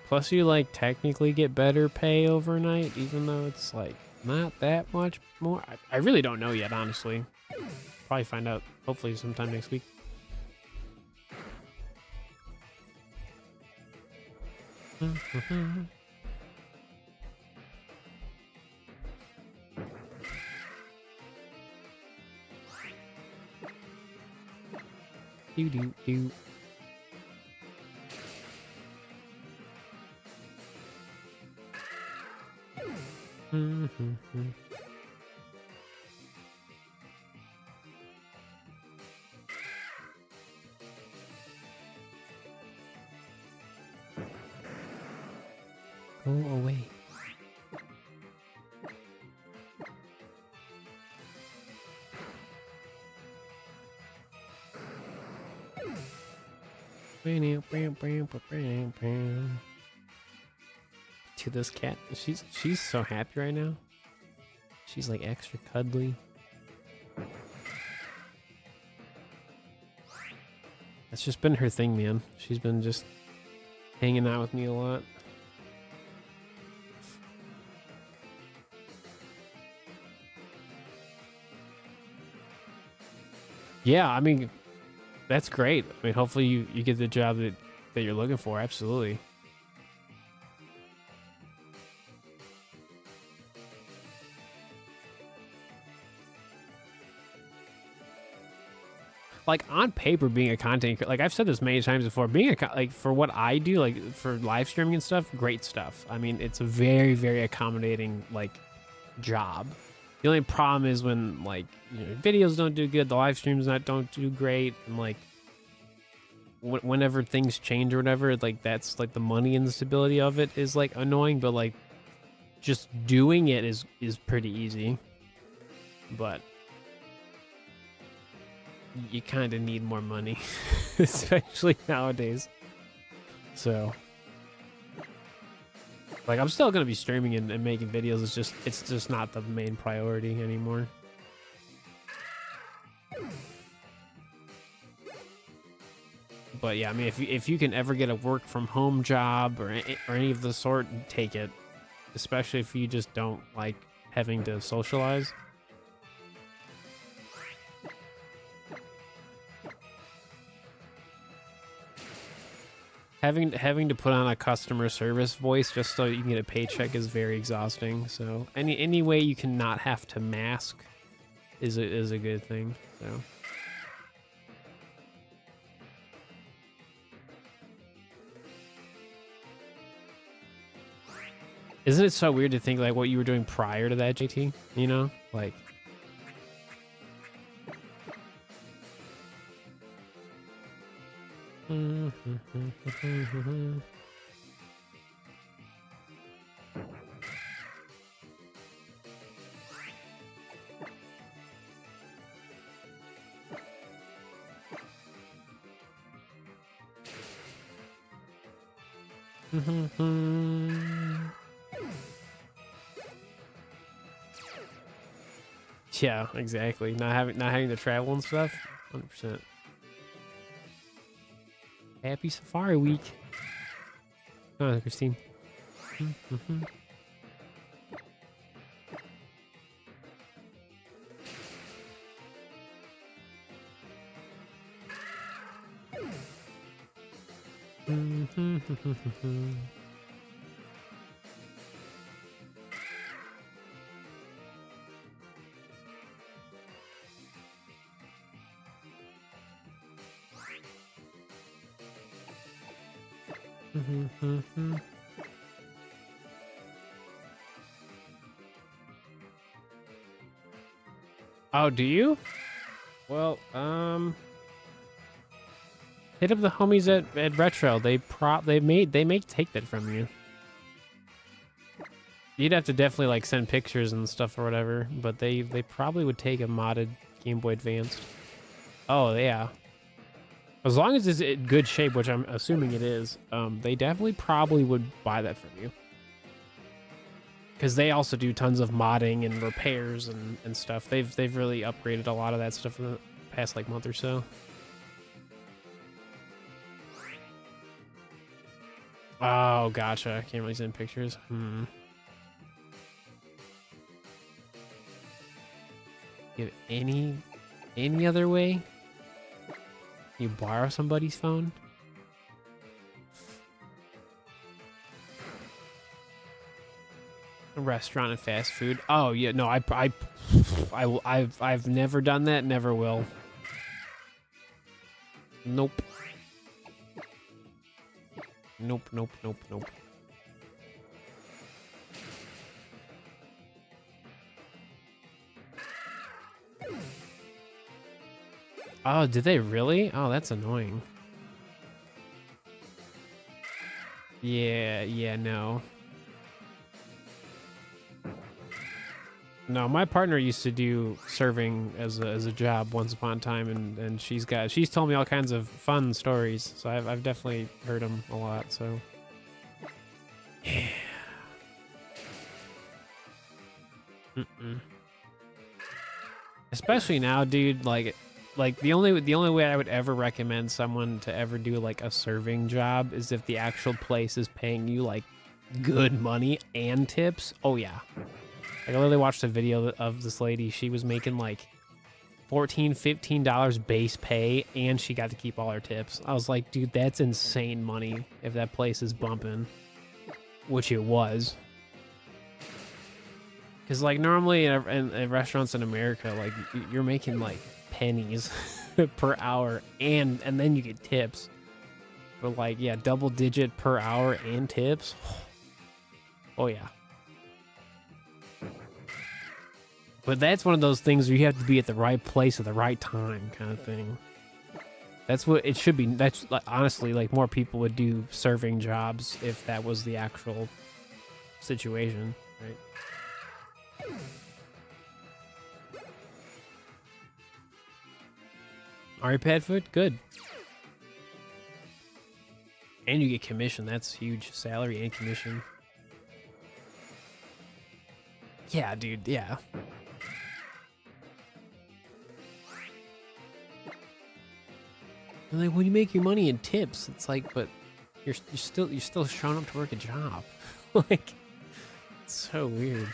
Plus, you like technically get better pay overnight, even though it's like not that much more. I really don't know yet, honestly. Probably find out hopefully sometime next week. Do. Go away. To this cat, she's so happy right now. She's like extra cuddly. That's just been her thing, man. She's been just hanging out with me a lot. Yeah, I mean, that's great. I mean, hopefully you get the job that you're looking for. Absolutely. Like on paper, being a content, like I've said this many times before, being like for what I do, like for live streaming and stuff, great stuff. I mean, it's a very, very accommodating like job. The only problem is when like videos don't do good, the live streams don't do great, and like whenever things change or whatever, like that's like the money and the stability of it is like annoying. But like just doing it is pretty easy. But you kind of need more money, especially nowadays. So, like, I'm still gonna be streaming and making videos. It's just not the main priority anymore. But yeah, I mean, if you can ever get a work from home job or any of the sort, take it. Especially if you just don't like having to socialize. Having to put on a customer service voice just so you can get a paycheck is very exhausting. So any way you can not have to mask is a good thing. So isn't it so weird to think like what you were doing prior to that, JT? You know, like. Yeah, exactly. Not having to travel and stuff. 100%. Happy Safari Week. Oh, Christine. Oh, do you? Well, hit up the homies at Retro. They make take that from you. You'd have to definitely like send pictures and stuff or whatever, but they probably would take a modded Game Boy Advance. Oh yeah, as long as it's in good shape, which I'm assuming it is. They definitely probably would buy that from you, because they also do tons of modding and repairs and stuff. They've really upgraded a lot of that stuff in the past like month or so. Oh, gotcha. Can't really send pictures. You have any other way? You borrow somebody's phone? A restaurant and fast food. Oh yeah, no, I've never done that. Never will. Nope. Nope. Nope. Nope. Nope. Oh, did they really? Oh, that's annoying. Yeah, no. No, my partner used to do serving as a job once upon a time, and she's told me all kinds of fun stories. So I've definitely heard them a lot. So yeah. Especially now, dude. Like the only way I would ever recommend someone to ever do like a serving job is if the actual place is paying you like good money and tips. Oh yeah. Like I literally watched a video of this lady. She was making like $14, $15 base pay, and she got to keep all her tips. I was like, dude, that's insane money if that place is bumping, which it was. Because like normally in restaurants in America, like you're making like pennies per hour, and then you get tips. But like, yeah, double digit per hour and tips. Oh yeah. But that's one of those things where you have to be at the right place at the right time, kind of thing. That's what it should be. That's like, honestly, like more people would do serving jobs if that was the actual situation, right? Alright, Padfoot, good. And you get commission. That's huge. Salary and commission. Yeah, dude. Yeah. And like when you make your money in tips, it's like, but you're still showing up to work a job. Like, it's so weird.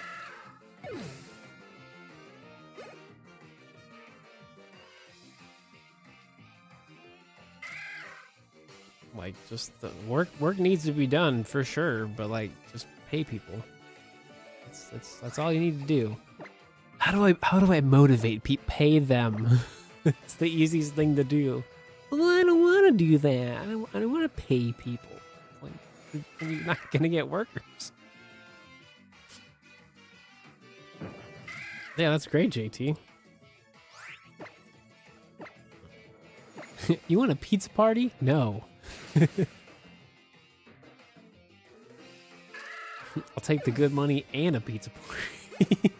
Like, just the work needs to be done for sure, but like, just pay people. That's all you need to do. How do I motivate people? Pay them. It's the easiest thing to do. Well, I don't want to do that. I don't want to pay people. Like, you're not gonna get workers. Yeah, that's great, JT. You want a pizza party? No. I'll take the good money and a pizza party.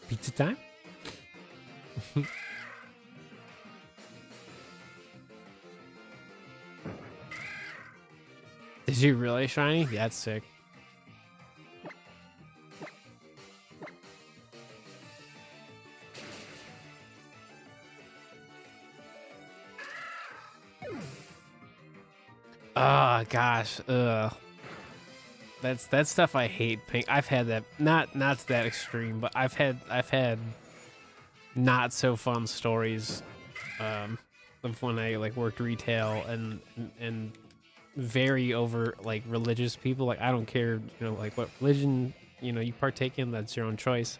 Pizza time? Is you really shiny? Yeah, that's sick. Oh gosh, that's stuff I hate. Pink. I've had that, not to that extreme, but I've had not so fun stories of when I like worked retail and very over like religious people. Like I don't care, you know, like what religion you partake in. That's your own choice.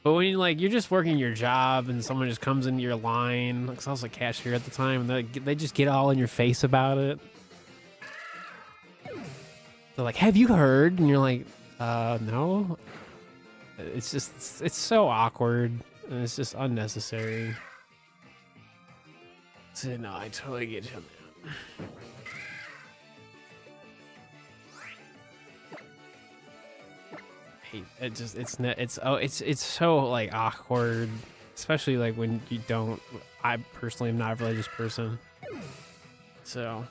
But when you're just working your job and someone just comes into your line, like I was a cashier at the time, and they just get all in your face about it. They're like, "Have you heard?" And you're like, no." It's just it's so awkward and it's just unnecessary. So no, I totally get you on that. hate it. Just it's so like awkward, especially like when you don't. I personally am not a religious person, so.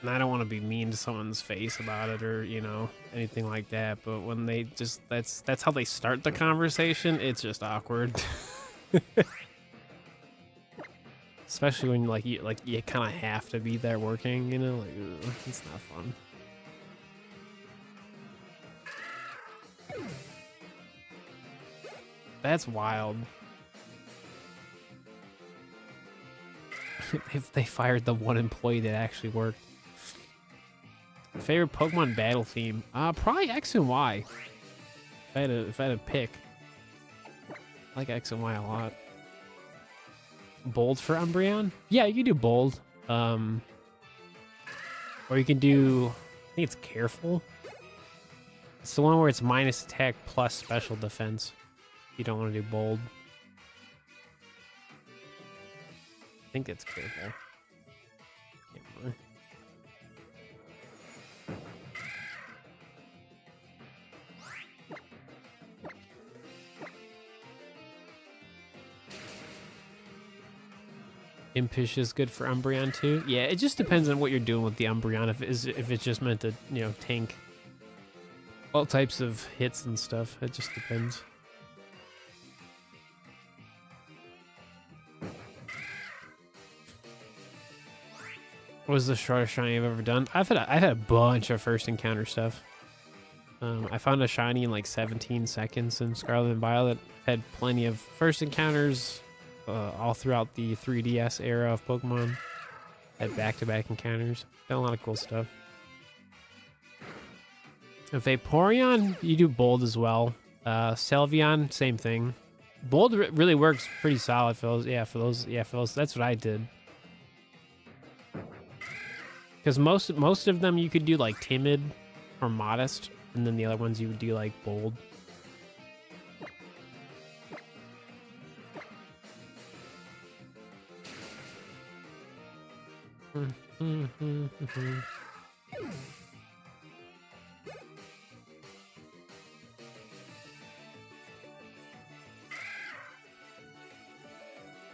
And I don't want to be mean to someone's face about it or, you know, anything like that. But when they just, that's how they start the conversation, it's just awkward. Especially when you kind of have to be there working, you know, like ugh, it's not fun. That's wild. They fired the one employee that actually worked. Favorite Pokemon battle theme? Probably X and Y. If I had to pick, I like X and Y a lot. Bold for Umbreon? Yeah, you can do bold. Or you can do, I think it's careful. It's the one where it's minus attack plus special defense. You don't want to do bold. I think it's careful. Can't remember. Impish is good for Umbreon too. Yeah, it just depends on what you're doing with the Umbreon. If it's just meant to, you know, tank all types of hits and stuff. It just depends. What was the shortest shiny I've ever done? I've had a bunch of first encounter stuff. I found a shiny in like 17 seconds in Scarlet and Violet. I've had plenty of first encounters all throughout the 3DS era of Pokemon. Had back-to-back encounters. Done a lot of cool stuff. If Vaporeon, you do bold as well. Sylveon, same thing. Bold really works pretty solid for those. Yeah, for those. That's what I did. Because most of them you could do like timid or modest, and then the other ones you would do like bold.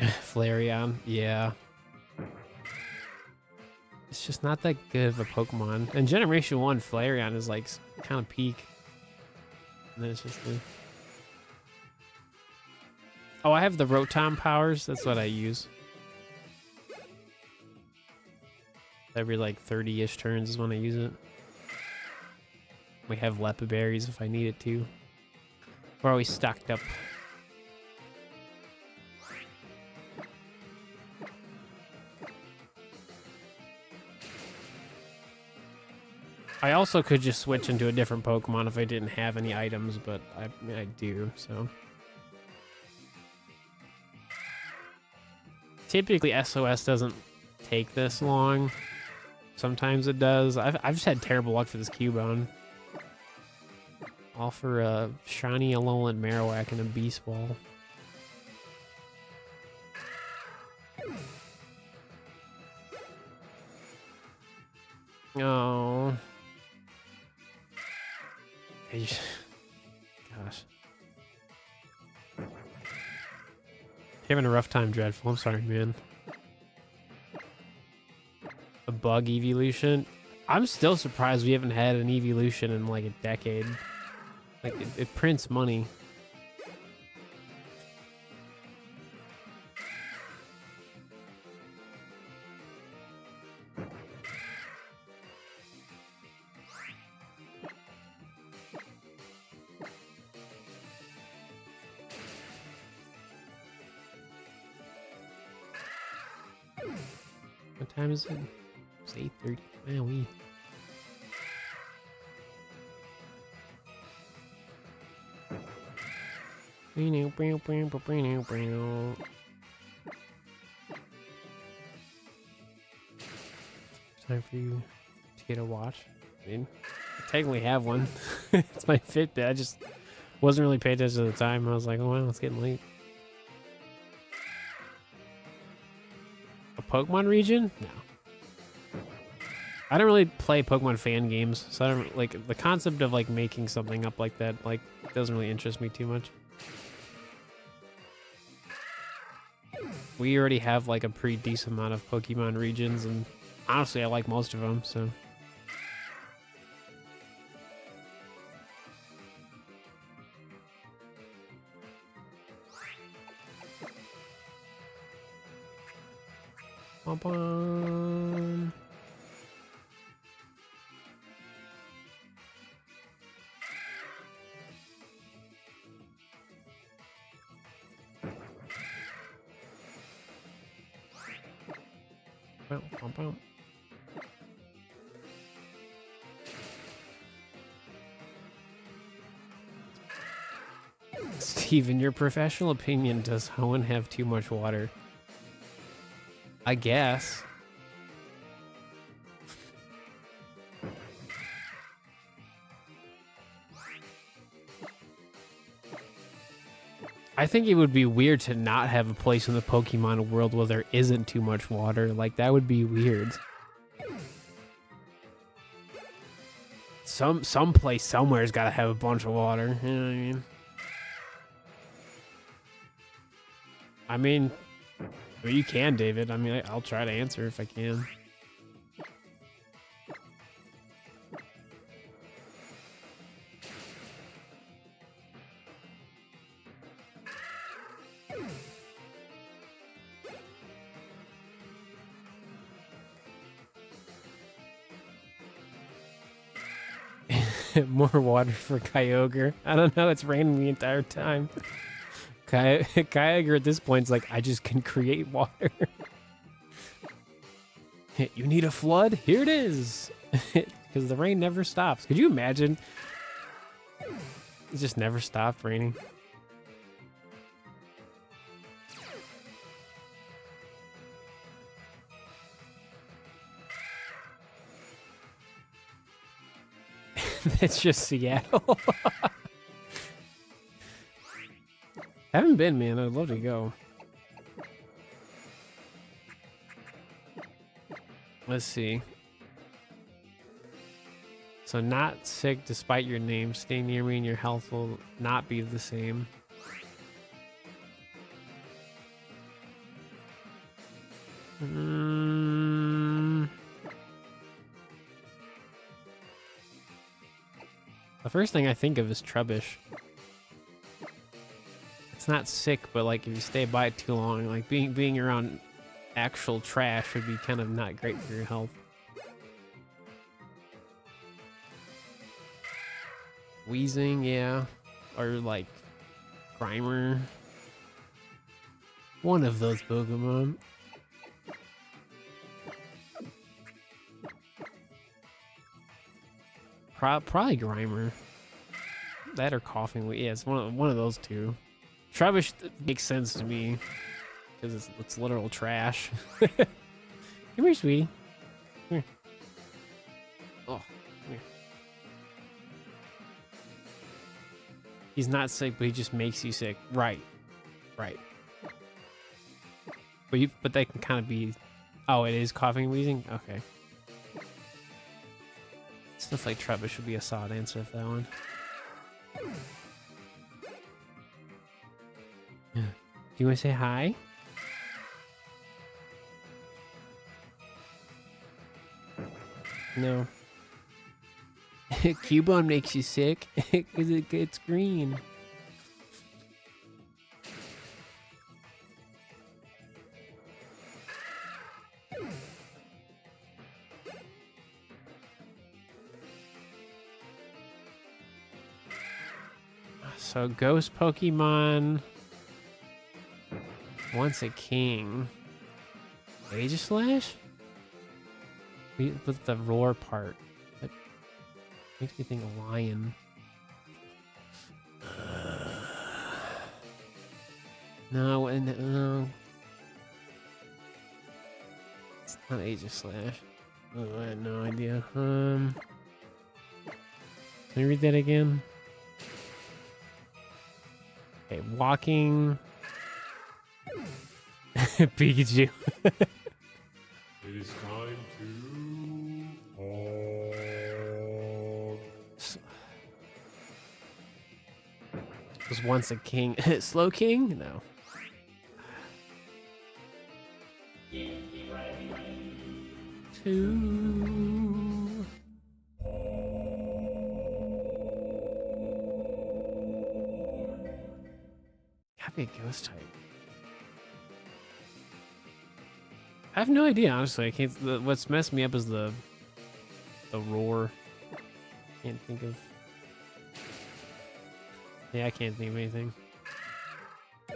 Flareon, yeah. It's just not that good of a Pokemon. And Generation 1 Flareon is like kind of peak. And then it's just the... Oh, I have the Rotom powers. That's what I use. Every like 30-ish turns is when I use it. We have Lepa berries if I need it to. We're always stocked up. I also could just switch into a different Pokemon if I didn't have any items, but I do, so. Typically, SOS doesn't take this long. Sometimes it does. I've just had terrible luck for this Cubone. All for a shiny Alolan Marowak and a Beast Ball. Oh. Gosh. Having a rough time, Dreadful. I'm sorry, man. A bug evolution? I'm still surprised we haven't had an evolution in like a decade. Like, it prints money. What time is it? It's 8:30. Man, we... Time for you to get a watch. I mean, I technically have one. It's my Fitbit. I just wasn't really paying attention at the time. I was like, oh wow, it's getting late. A Pokemon region? No. I don't really play Pokemon fan games, so I don't like the concept of like making something up like that. Like, doesn't really interest me too much. We already have like a pretty decent amount of Pokemon regions, and honestly, I like most of them. So. Bum, bum. Bum, bum, bum. Steve, in your professional opinion, does Hoenn have too much water? I guess. I think it would be weird to not have a place in the Pokemon world where there isn't too much water. Like, that would be weird. Some place somewhere's got to have a bunch of water. You know what I mean? I mean, well, you can, David. I mean, I'll try to answer if I can. More water for Kyogre. I don't know. It's raining the entire time. Kyogre at this point is like, I just can create water. You need a flood? Here it is. Because the rain never stops. Could you imagine? It just never stopped raining. That's just Seattle. Haven't been, man. I'd love to go. Let's see. So not sick despite your name. Stay near me and your health will not be the same. The first thing I think of is Trubbish. It's not sick, but like if you stay by it too long, like being around actual trash would be kind of not great for your health. Wheezing, yeah. Or like Grimer. One of those Pokemon. Probably Grimer. That or Coughing. Yeah, it's one of those two. Trubbish makes sense to me because it's literal trash. Come here, sweetie. Come here. Oh, come here. He's not sick, but he just makes you sick. Right. But they can kind of be. Oh, it is coughing and wheezing. Okay. Stuff like Trubbish would be a solid answer for that one. Do you want to say hi? No. Cubone makes you sick because it's green. So Ghost Pokemon wants a king. Aegislash? With the roar part. That makes me think a lion. No, no. It's not Aegislash. Oh, I have no idea. Can you read that again? Okay, walking. Pikachu. It is time to Was once a king. Slow king? No. Two. Gotta be a ghost type. I have no idea, honestly. I can't. What's messed me up is the roar. Can't think of. Yeah, I can't think of anything.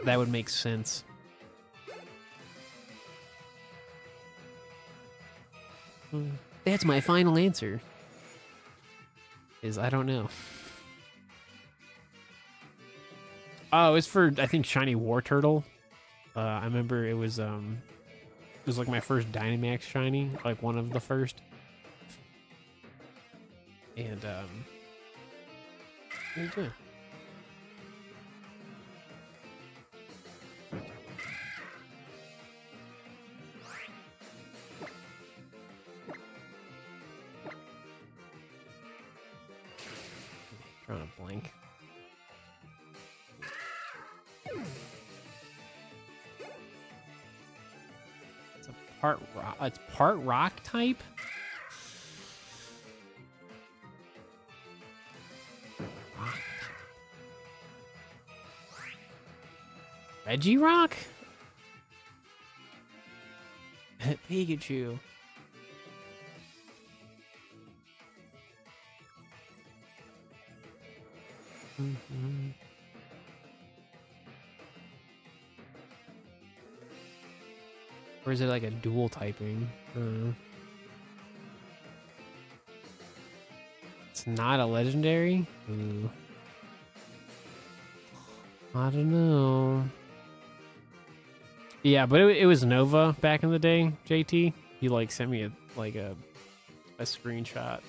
That would make sense. That's my final answer. Is I don't know. Oh, it's for I think shiny war turtle. I remember it was like my first Dynamax shiny, like one of the first. And there you go. Drawing a blank. It's a part rock. It's part rock type. Rock. Regirock? Pikachu. Mm-hmm. Or is it like a dual typing? It's not a legendary? Ooh. I don't know. Yeah, but it was Nova back in the day, JT. He like sent me a screenshot.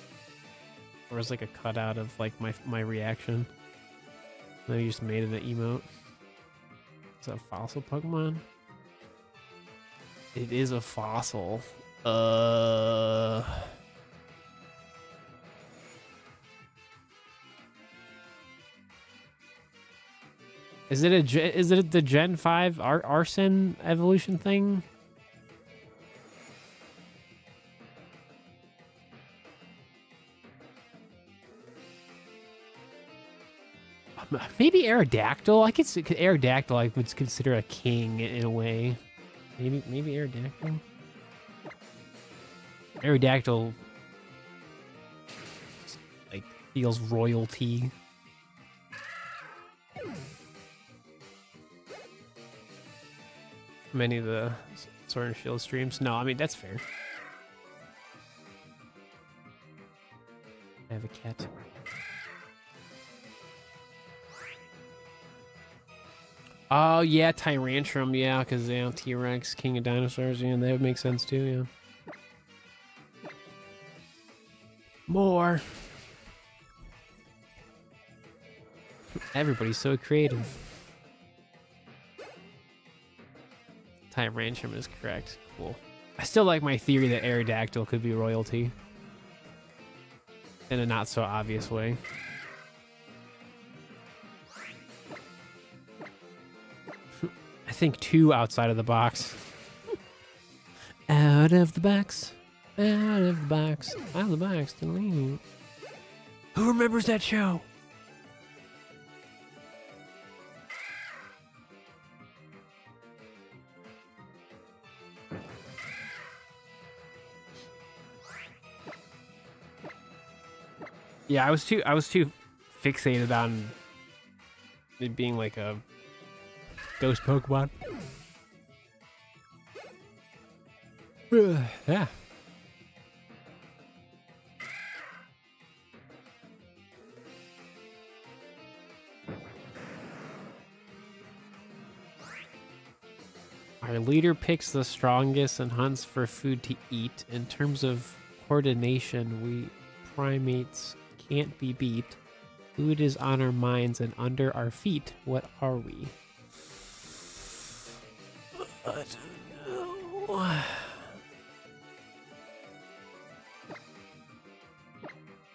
Or it was like a cutout of like my reaction. Then he just made it an emote. Is that a fossil Pokemon? It is a fossil. Is it the Gen 5 Arsene evolution thing? Maybe Aerodactyl. I could Aerodactyl I would consider a king in a way. Maybe Aerodactyl. Aerodactyl like feels royalty. Many of the Sword and Shield streams. No, I mean that's fair. I have a cat. Oh yeah, Tyrantrum, yeah, because T-Rex, King of Dinosaurs, yeah, that would make sense too, yeah. More. Everybody's so creative. Tyrantrum is correct. Cool. I still like my theory that Aerodactyl could be royalty. In a not so obvious way. I think 2 outside of the box. Out of the box. Out of the box. Out of the box. Who remembers that show? Yeah, I was too fixated on it being like a ghost Pokemon. Yeah. Our leader picks the strongest and hunts for food to eat. In terms of coordination, we primates can't be beat. Food is on our minds and under our feet. What are we? I don't know. I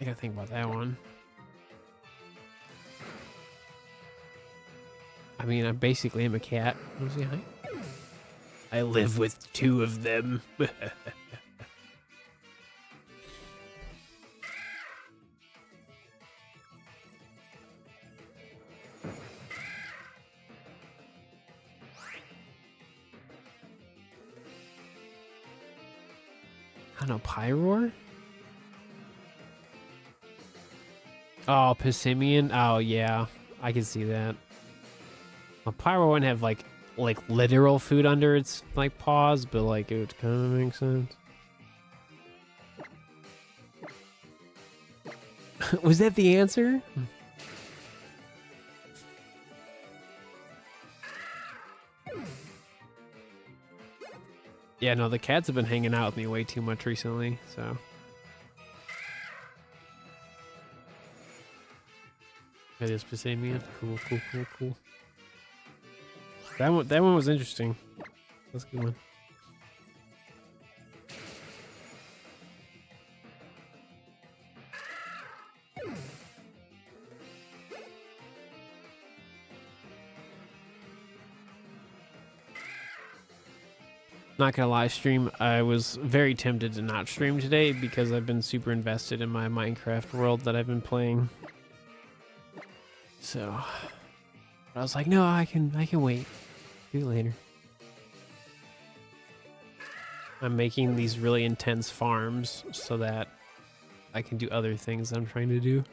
gotta think about that one. mean, I basically am a cat. Wanna say hi? I live with 2 of them. I don't know, Pyroar? Oh, Pissimian? Oh, yeah. I can see that. Well, Pyro wouldn't have, like literal food under its, like, paws, but, like, it would kind of make sense. Was that the answer? Yeah, no, the cats have been hanging out with me way too much recently, so. It is Pissimian. Cool, cool, cool, cool. That one was interesting. That's a good one. Not gonna lie, stream. I was very tempted to not stream today because I've been super invested in my Minecraft world that I've been playing. So I was like, no, I can wait. Do it later. I'm making these really intense farms so that I can do other things I'm trying to do.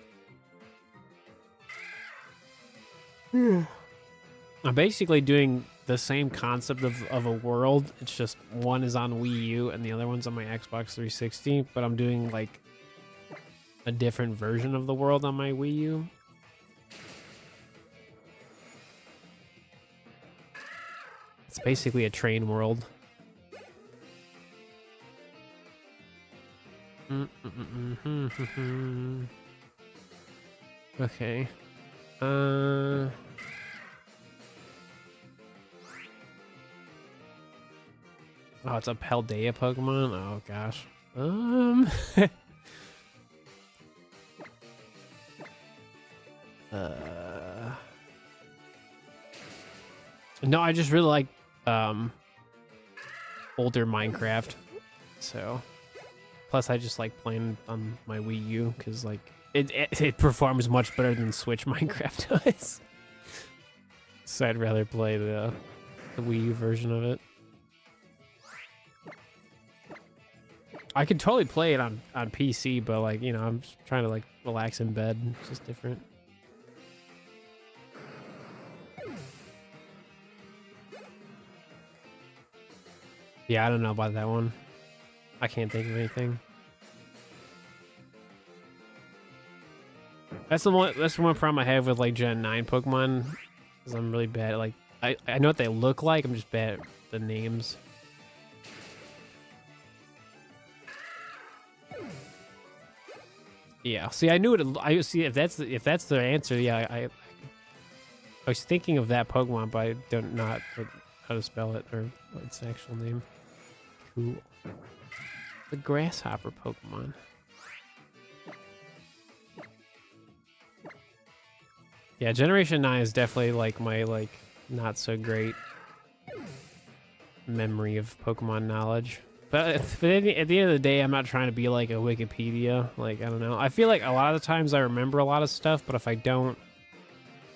I'm basically doing the same concept of a world. It's just one is on Wii U and the other one's on my Xbox 360, but I'm doing like a different version of the world on my Wii U. It's basically a train world. Okay. Oh, it's a Paldea Pokemon? Oh gosh. No, I just really like older Minecraft. So plus I just like playing on my Wii U because like it performs much better than Switch Minecraft does. So I'd rather play the Wii U version of it. I could totally play it on PC, but like, you know, I'm just trying to like relax in bed. It's just different. Yeah, I don't know about that one. I can't think of anything. That's the one problem I have with like Gen 9 Pokemon, because I'm really bad at, like, I know what they look like, I'm just bad at the names. Yeah, see, I knew it. I see if that's the answer. Yeah, I was thinking of that Pokemon, but I don't not how to spell it or what its actual name. Cool. The Grasshopper Pokemon. Yeah, Generation 9 is definitely like my like not so great memory of Pokemon knowledge. But at the end of the day, I'm not trying to be like a Wikipedia. Like, I don't know. I feel like a lot of the times I remember a lot of stuff, but if I don't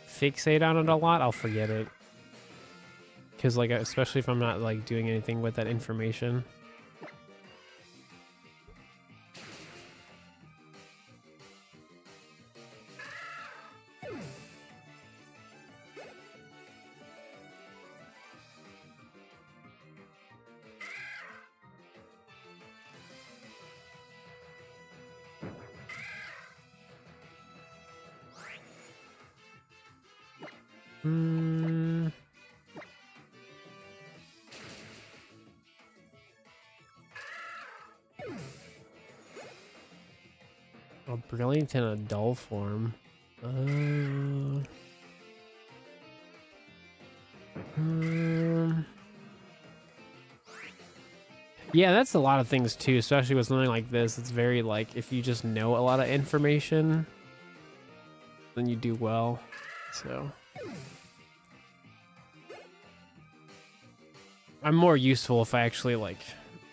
fixate on it a lot, I'll forget it. Because, like, especially if I'm not, like, doing anything with that information. Oh, Brilliant in a dull form. Yeah, that's a lot of things too, especially with something like this. It's very like, if you just know a lot of information, then you do well. So I'm more useful if I actually like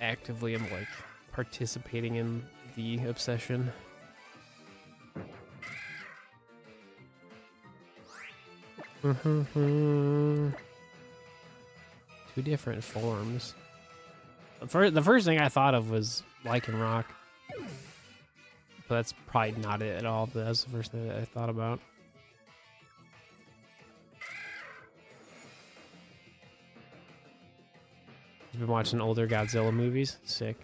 actively am like participating in the obsession. Two different forms. The first thing I thought of was Lycan Rock. But that's probably not it at all, but that's the first thing that I thought about. You've been watching older Godzilla movies? Sick.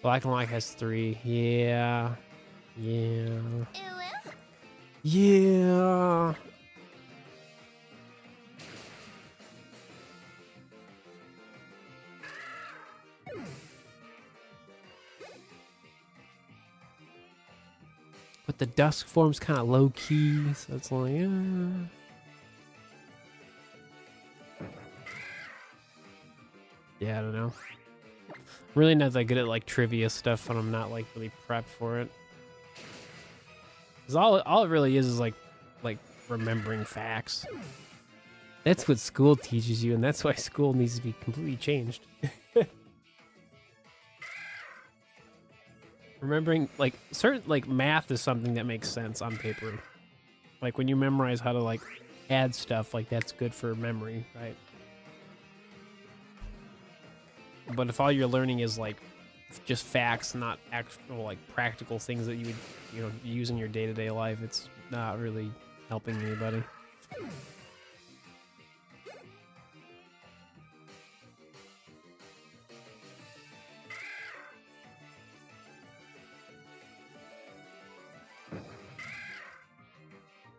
Black and White has 3. Yeah. Yeah. Yeah. But the dusk form's kind of low key, so it's like, yeah, I don't know. I'm really not that good at like trivia stuff when I'm not like really prepped for it. Cause all it really is like remembering facts. That's what school teaches you, and that's why school needs to be completely changed. Remembering like certain like math is something that makes sense on paper. Like when you memorize how to like add stuff, like that's good for memory, right? But if all you're learning is like just facts, not actual like practical things that you would use in your day-to-day life, it's not really helping anybody.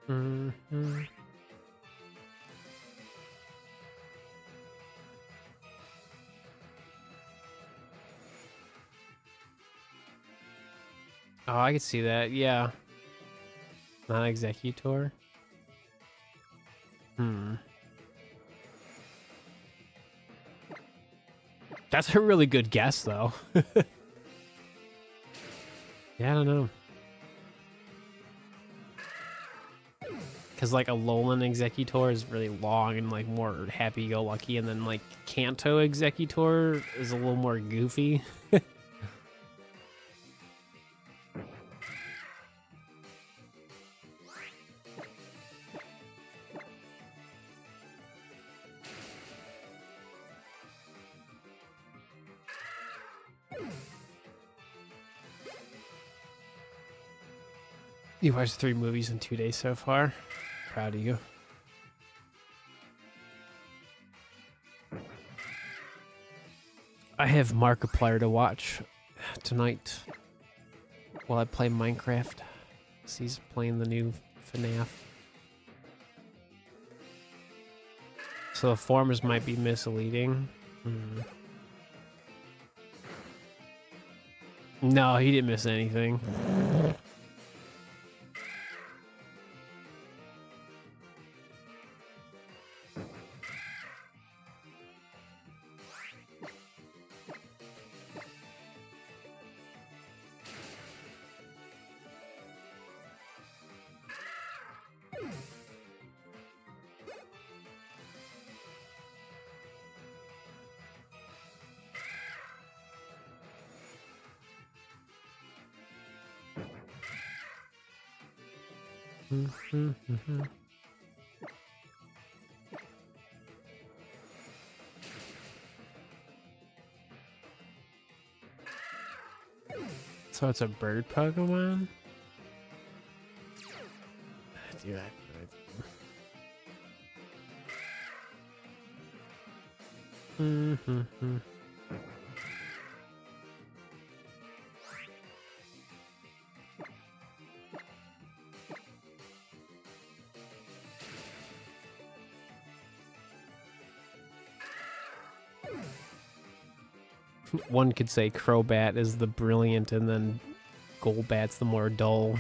Mm-hmm. Oh, I could see that. Yeah. Not executor. That's a really good guess, though. Yeah, I don't know. Because like Alolan Executor is really long and like more happy-go-lucky, and then like Kanto Executor is a little more goofy. You watched 3 movies in 2 days so far. Proud of you. I have Markiplier to watch tonight while I play Minecraft. He's playing the new FNAF. So the forms might be misleading. No, he didn't miss anything. So it's a bird Pokemon? Dude, I have no idea. One could say Crobat is the brilliant and then Golbat's the more dull.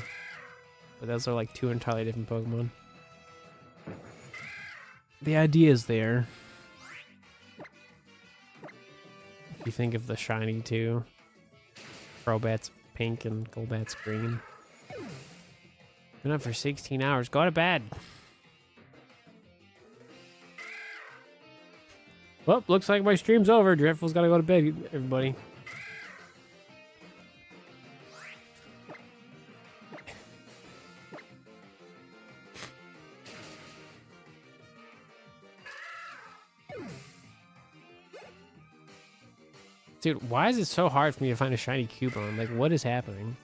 But those are like 2 entirely different Pokemon. The idea is there. If you think of the shiny too. Crobat's pink and Golbat's green. Been up for 16 hours. Go to bed. Well, looks like my stream's over. Dreadful's gotta go to bed, everybody. Dude, why is it so hard for me to find a shiny Cubone? Like, what is happening?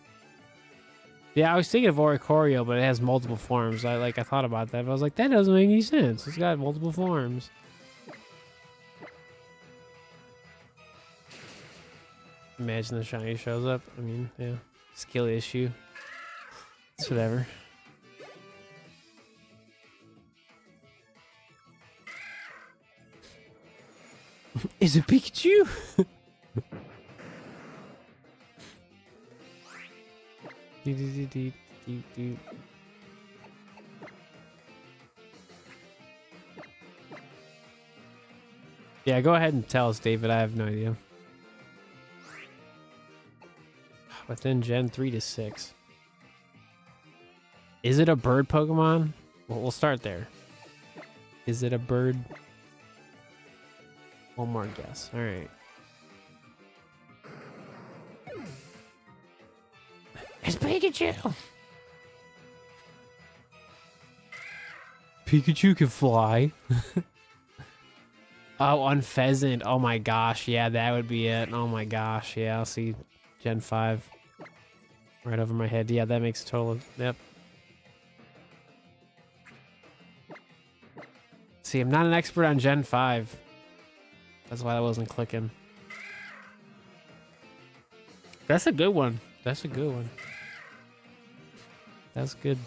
Yeah, I was thinking of Oricorio, but it has multiple forms. I thought about that, but I was like, that doesn't make any sense. It's got multiple forms. Imagine the shiny shows up. I mean, yeah. Skill issue. It's whatever. Is it Pikachu? Yeah, go ahead and tell us, David. I have no idea. Within Gen 3 to 6. Is it a bird Pokemon? Well, we'll start there. Is it a bird? One more guess. All right. It's Pikachu! Pikachu can fly. Oh, on Pheasant. Oh my gosh. Yeah, that would be it. Oh my gosh. Yeah, I'll see Gen 5 right over my head. Yeah, that makes total... Yep. See, I'm not an expert on Gen 5. That's why I wasn't clicking. That's a good one. That's a good one. That's good.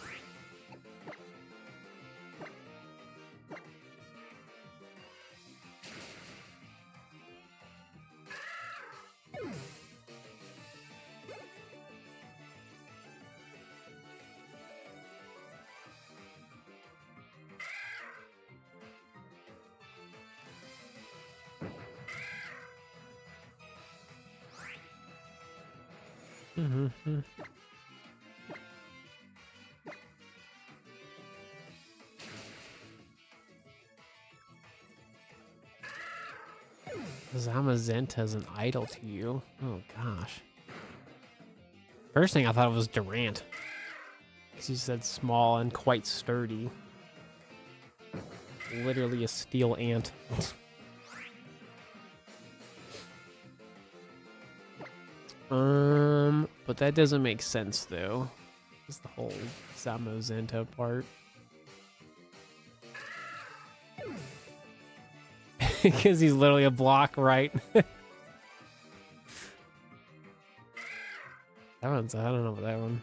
Mm-hmm. Zamazenta's an idol to you? Oh gosh. First thing I thought it was Durant. Because you said small and quite sturdy. Literally a steel ant. But that doesn't make sense though. It's the whole Zamazenta part. Because he's literally a block, right? That one's, I don't know about that one.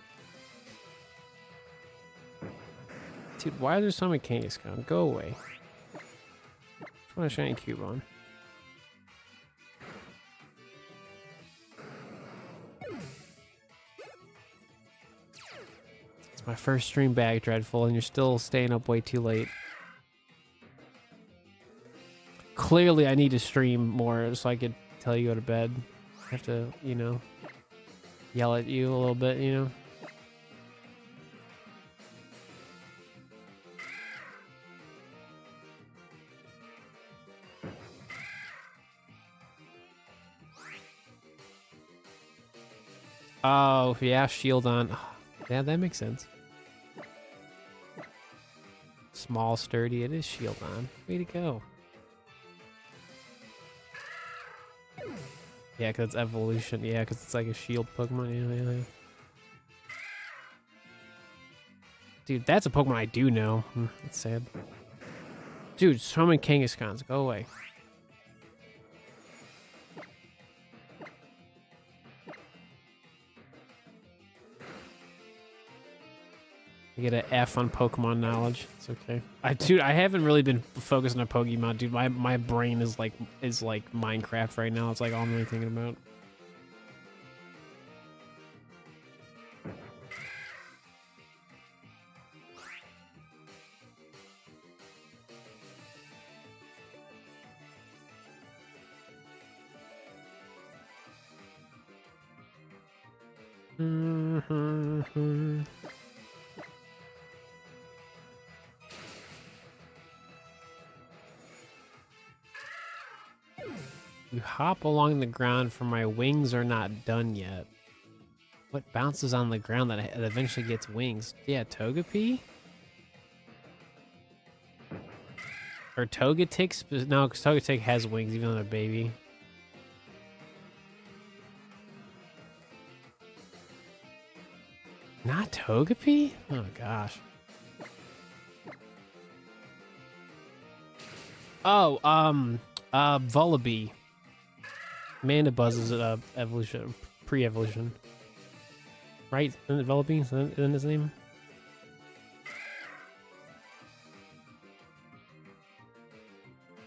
Dude, why are there so many Kangaskhan? Go away. Just want a shiny Cubone. It's my first stream back, Dreadful, and you're still staying up way too late. Clearly, I need to stream more so I could tell you to go to bed. I have to, you know, yell at you a little bit, you know? Oh, yeah, shield on. Yeah, that makes sense. Small, sturdy, it is shield on. Way to go. Yeah, because it's evolution. Yeah, because it's like a shield Pokemon. Yeah. Dude, that's a Pokemon I do know. That's sad. Dude, so many Kangaskhan's. Go away. I get an F on Pokemon knowledge. It's okay. Dude, I haven't really been focusing on Pokemon, dude. My brain is like Minecraft right now. It's like all I'm really thinking about. Mm-hmm. You hop along the ground for my wings are not done yet. What bounces on the ground that eventually gets wings? Yeah, Togepi? Or Togetic? No, because Togetic has wings even though they're baby. Not Togepi? Oh gosh. Oh, Vullaby. Mandibuzz is evolution, pre-evolution. Right? Isn't it Vullaby? Isn't his name?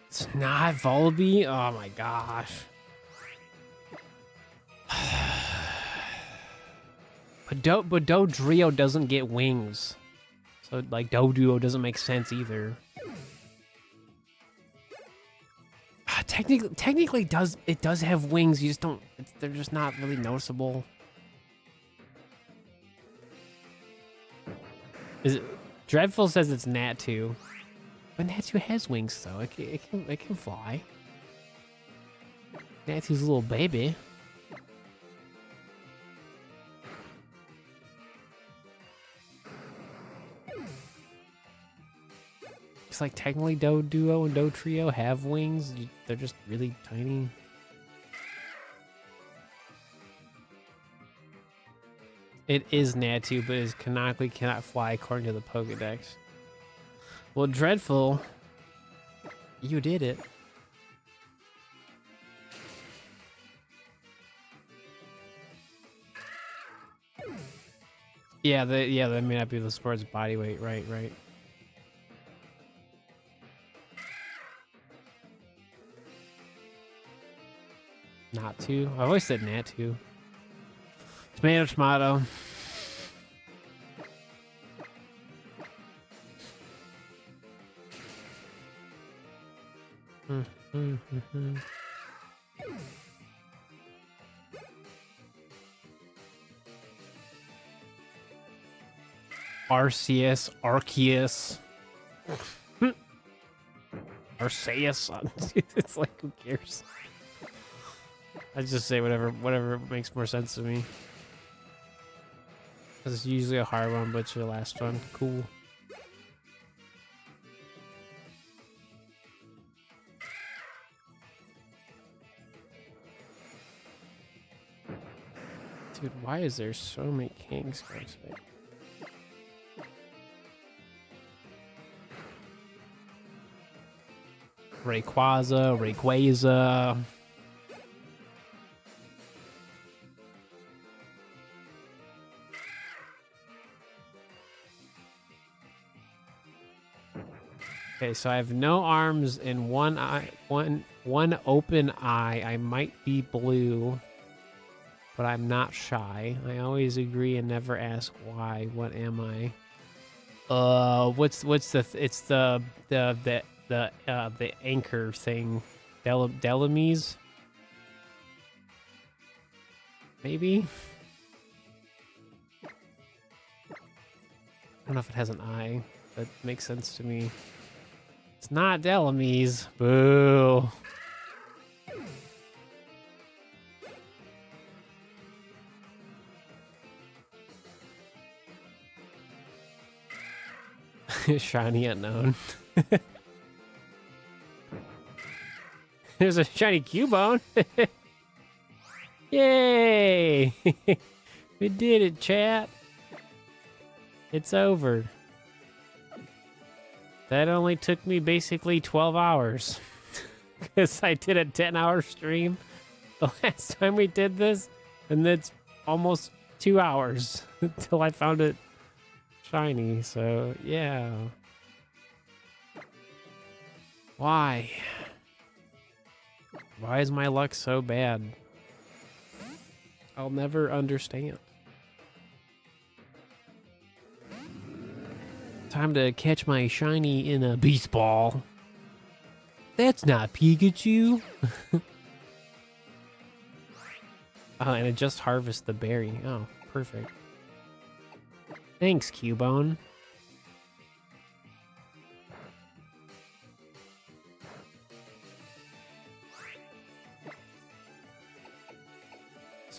It's not Vullaby? Oh my gosh. But Dodrio doesn't get wings. So, like, Doduo doesn't make sense either. Technically, it does have wings. You just don't. They're just not really noticeable. Is it? Dreadful says it's Natu, but Natu has wings though. It can fly. Natu's a little baby. It's like technically Doduo and Dotrio have wings. They're just really tiny. It is Natu, but it canonically cannot fly according to the Pokedex. Well, Dreadful, you did it. Yeah, that may not be the sport's body weight. Right. Not to. I always said Natu. Tomato. Arceus. Arceus. It's like, who cares? I just say whatever makes more sense to me. It's usually a hard one, but it's your last one. Cool. Dude, why is there so many Kings cards today? Rayquaza. Okay, so I have no arms and one open eye. I might be blue, but I'm not shy. I always agree and never ask why. What am I? What's the? It's the anchor thing. Delamise? Maybe? I don't know if it has an eye. That makes sense to me. It's not Delamise. Boo. Shiny unknown. There's a shiny Cubone. Yay! We did it, chat. It's over. That only took me basically 12 hours. Because I did a 10-hour stream the last time we did this. And that's almost 2 hours until I found it shiny. So, yeah. Why? Why is my luck so bad? I'll never understand. Time to catch my shiny in a beast ball. That's not Pikachu. Oh, and it just harvests the berry. Oh, perfect. Thanks, Cubone.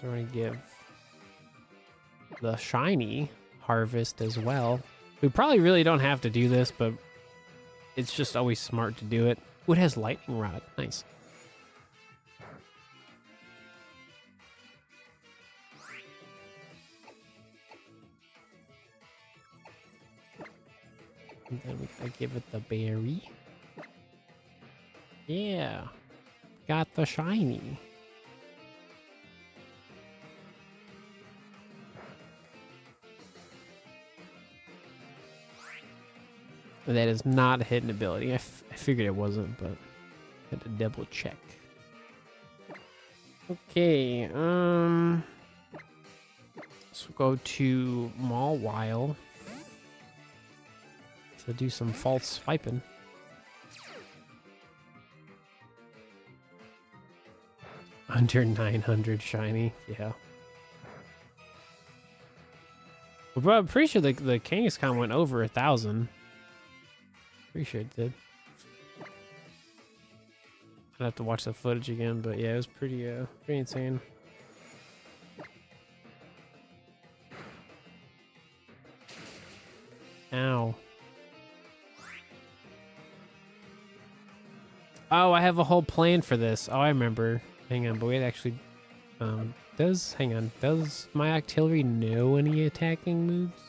So we're gonna give the shiny harvest as well. We probably really don't have to do this, but it's just always smart to do it. Ooh, it has lightning rod. Nice. And then we gotta give it the berry. Yeah. Got the shiny. That is not a hidden ability. I figured it wasn't, but I had to double check. Okay, let's go to Mawile to do some false swiping. Under 900 shiny, yeah. But I'm pretty sure the Kangaskhan went over 1,000. Pretty sure it did. I'd have to watch the footage again, but yeah, it was pretty insane. Ow. Oh, I have a whole plan for this. Oh, I remember. Hang on, but wait, actually, does my artillery know any attacking moves?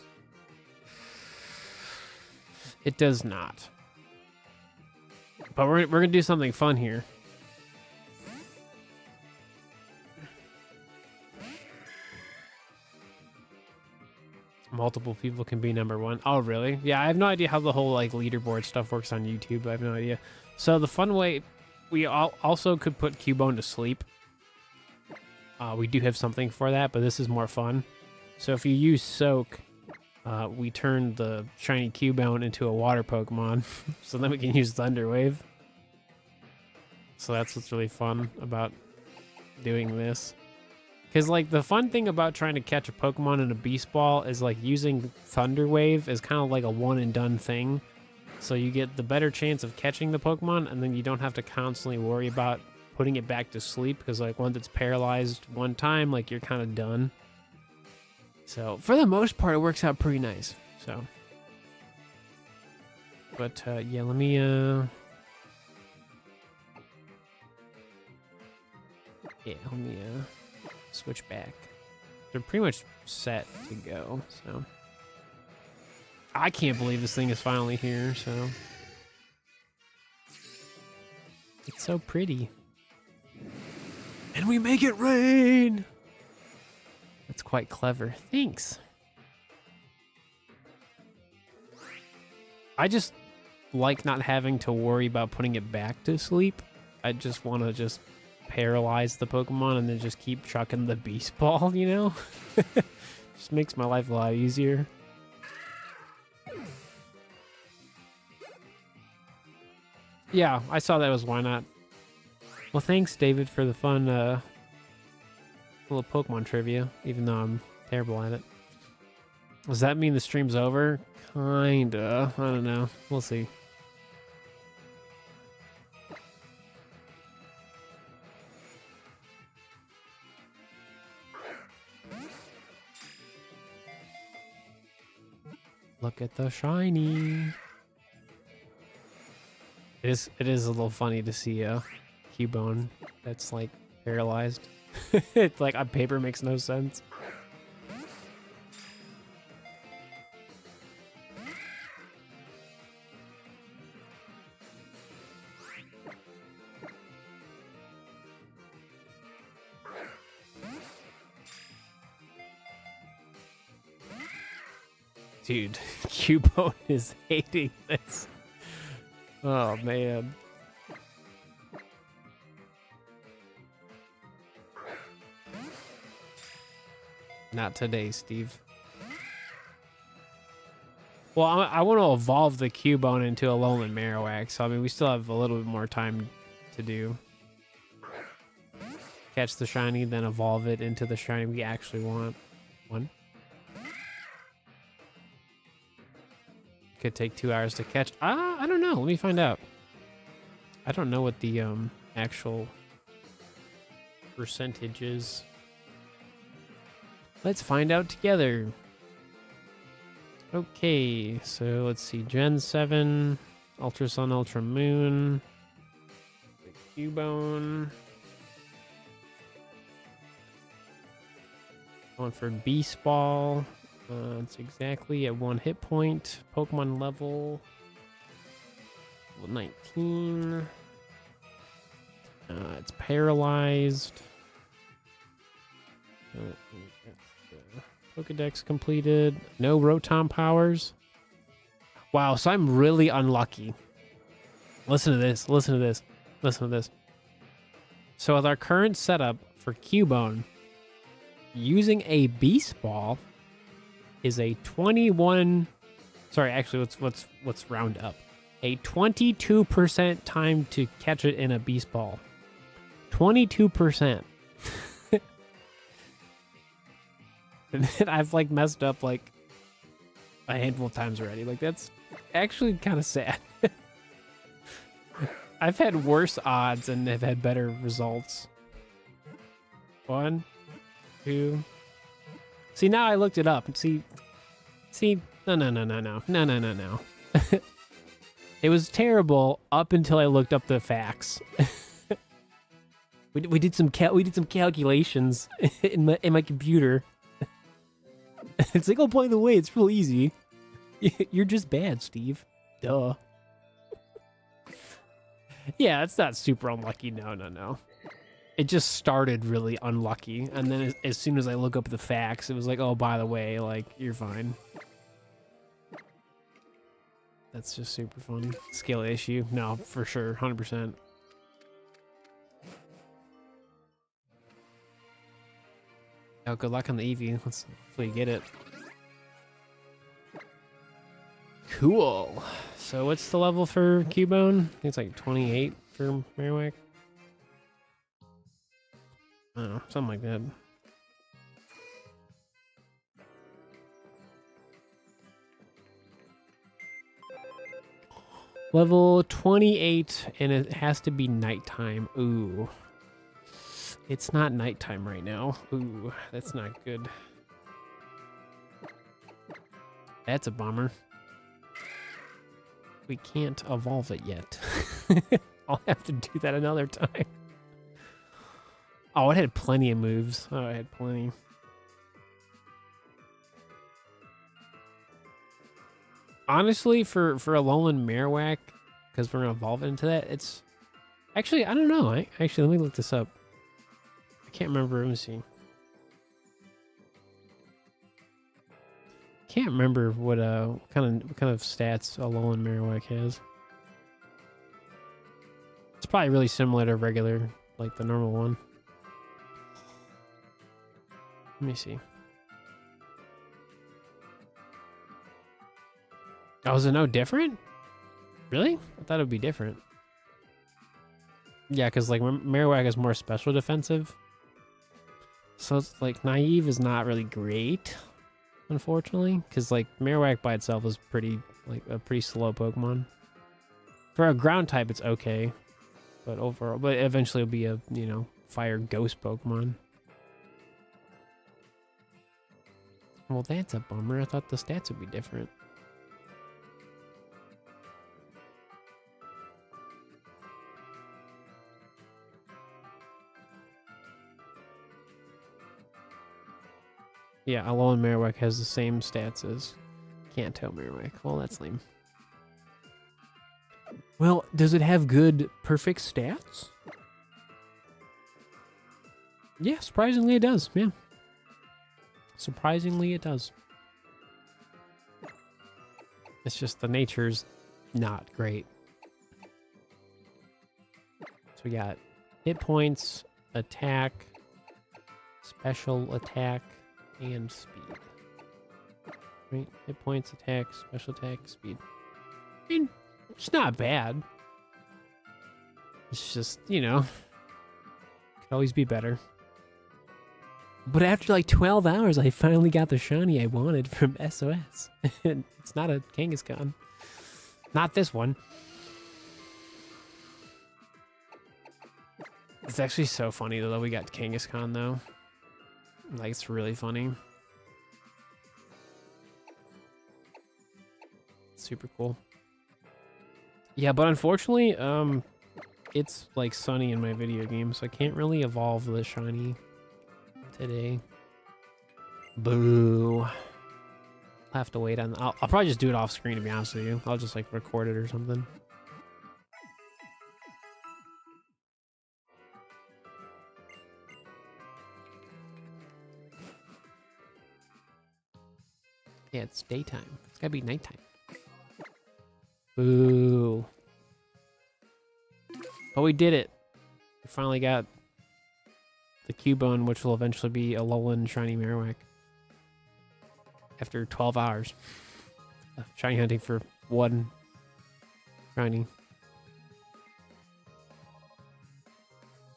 It does not. But we're gonna do something fun here. Multiple people can be number one. Oh, really? Yeah, I have no idea how the whole like leaderboard stuff works on YouTube. I have no idea. So the fun way, we also could put Cubone to sleep. We do have something for that, but this is more fun. So if you use Soak, we turn the shiny Cubone into a water Pokemon, so then we can use Thunder Wave. So that's what's really fun about doing this. Because, like, the fun thing about trying to catch a Pokemon in a Beast Ball is, like, using Thunder Wave is kind of like a one-and-done thing. So you get the better chance of catching the Pokemon, and then you don't have to constantly worry about putting it back to sleep, because, like, once it's paralyzed one time, like, you're kind of done. So, for the most part, it works out pretty nice. So, but, yeah, let me, switch back. They're pretty much set to go, so. I can't believe this thing is finally here, so. It's so pretty. And we make it rain! That's quite clever. Thanks. I just like not having to worry about putting it back to sleep. I just want to just paralyze the Pokemon and then just keep chucking the Beast Ball, you know? Just makes my life a lot easier. Yeah, I saw that as why not. Well, thanks, David, for the fun little Pokemon trivia, even though I'm terrible at it. Does that mean the stream's over? Kinda. I don't know. We'll see. Look at the shiny. It is a little funny to see a Cubone that's like paralyzed. It's like on paper makes no sense. Dude, Cubone is hating this. Oh, man. Not today, Steve. Well, I want to evolve the Cubone into a Alolan Marowak, so I mean, we still have a little bit more time to do. Catch the shiny, then evolve it into the shiny we actually want. One. Could take 2 hours to catch. I don't know. Let me find out. I don't know what the actual percentage is. Let's find out together. Okay, so let's see. Gen 7, Ultra Sun, Ultra Moon, Cubone. Going for Beast Ball. It's exactly at 1 hit point. Pokemon level 19. It's paralyzed. Pokedex completed. No Rotom powers. Wow, so I'm really unlucky. Listen to this. Listen to this. Listen to this. So with our current setup for Cubone, using a Beast Ball is a 21. Sorry, actually, let's round up. A 22% time to catch it in a Beast Ball. 22%. And then I've like messed up like a handful of times already. Like that's actually kind of sad. I've had worse odds and have had better results. 1, 2. See, now I looked it up and see, no. It was terrible up until I looked up the facts. we did some calculations in my computer. It's like, oh, by the way, it's real easy. You're just bad, Steve. Duh. Yeah, it's not super unlucky. No. It just started really unlucky. And then as soon as I look up the facts, it was like, oh, by the way, like, you're fine. That's just super funny. Skill issue. No, for sure. 100%. Oh, good luck on the Eevee. Let's hopefully get it. Cool. So what's the level for Cubone? I think it's like 28 for Marowak. Oh, something like that. Level 28, and it has to be nighttime. Ooh. It's not nighttime right now. Ooh, that's not good. That's a bummer. We can't evolve it yet. I'll have to do that another time. Oh, it had plenty of moves. Oh, it had plenty. Honestly, for Alolan Marowak, because we're going to evolve into that, it's... Actually, I don't know. Actually, let me look this up. I can't remember. Let me see. Can't remember what kind of stats Alolan Marowak has. It's probably really similar to regular, like the normal one. Let me see. Oh, is it no different? Really? I thought it would be different. Yeah, because like Marowak is more special defensive. So it's like Naive is not really great, unfortunately. Because like Marowak by itself is pretty slow Pokemon. For a ground type, it's okay. But overall, but eventually it'll be a, fire ghost Pokemon. Well, that's a bummer. I thought the stats would be different. Yeah, Alolan Marowak has the same stats as Kanto Marowak. Well, that's lame. Well, does it have good perfect stats? Yeah, surprisingly it does. Yeah. Surprisingly it does. It's just the nature's not great. So we got hit points, attack, special attack, and speed. Right? Hit points, attack, special attack, speed. I mean, it's not bad. It's just, could always be better. But after like 12 hours, I finally got the shiny I wanted from SOS. It's not a Kangaskhan. Not this one. It's actually so funny though that we got Kangaskhan though. Like, it's really funny. That's super cool. Yeah, but unfortunately, it's like sunny in my video game, so I can't really evolve the shiny today. Boo. I'll have to wait on. I'll probably just do it off screen, to be honest with you. I'll just like record it or something. Yeah, it's daytime. It's gotta be nighttime. Boo. But we did it. We finally got the Cubone, which will eventually be Alolan Shiny Marowak. After 12 hours of shiny hunting for one shiny.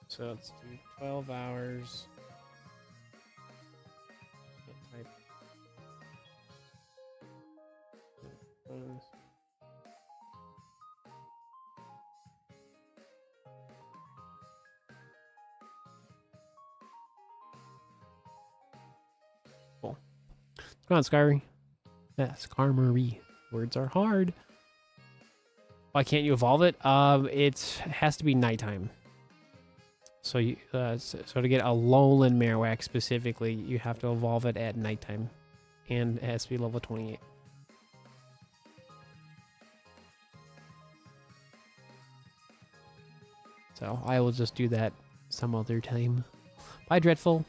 So let's do 12 hours. Type. Cool. Come on, Skyry. Yes, Skarmory. Words are hard. Why can't you evolve it? It has to be nighttime. So you, so to get a Alolan Marowak specifically, you have to evolve it at nighttime, and it has to be level 28. So I will just do that some other time. Bye, Dreadful.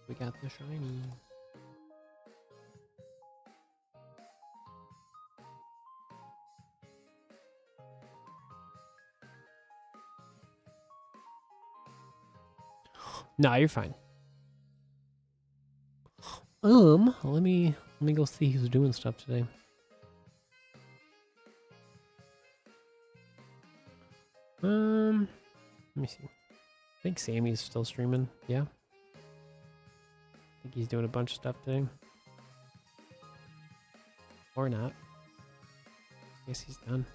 We got the shiny. No, you're fine. Let me go see who's doing stuff today. Let me see. I think Sammy's still streaming. Yeah. I think he's doing a bunch of stuff today. Or not. I guess he's done.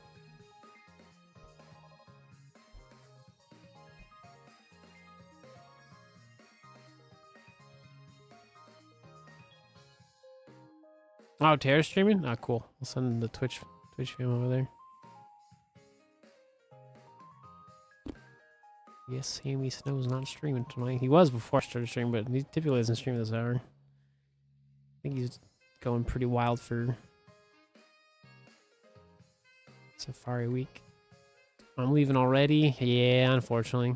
Oh, Tara's streaming? Ah, cool. I'll send the Twitch fam over there. Yes, Sammy Snow's not streaming tonight. He was before I started streaming, but he typically doesn't stream this hour. I think he's going pretty wild for Safari Week. I'm leaving already? Yeah, unfortunately.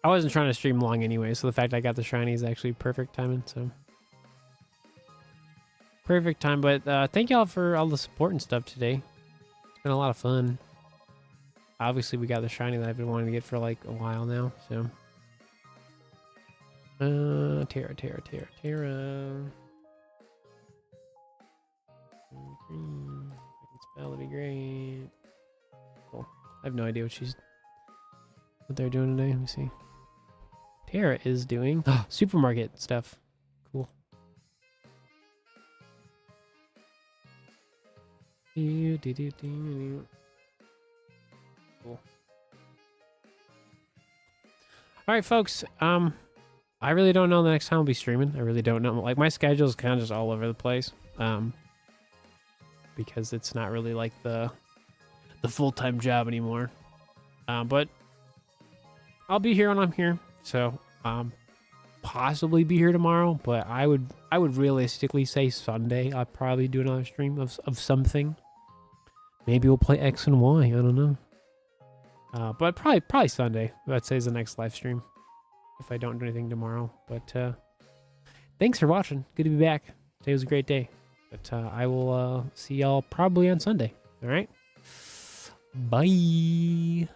I wasn't trying to stream long anyway, so the fact I got the shiny is actually perfect timing, so. Perfect time, but thank y'all for all the support and stuff today. It's been a lot of fun. Obviously, we got the shiny that I've been wanting to get for like a while now, so. Tara. Green. I can spell, that'd be great. Cool. I have no idea what they're doing today. Let me see. Tara is doing supermarket stuff. Cool. Cool. All right, folks. I really don't know the next time I'll be streaming. I really don't know. Like, my schedule is kind of just all over the place. Because it's not really like the full-time job anymore. But I'll be here when I'm here. So, possibly be here tomorrow. But I would realistically say Sunday. I'll probably do another stream of something. Maybe we'll play X and Y. I don't know. But probably Sunday. I'd say is the next live stream. If I don't do anything tomorrow. But thanks for watching. Good to be back. Today was a great day. But I will see y'all probably on Sunday. All right? Bye.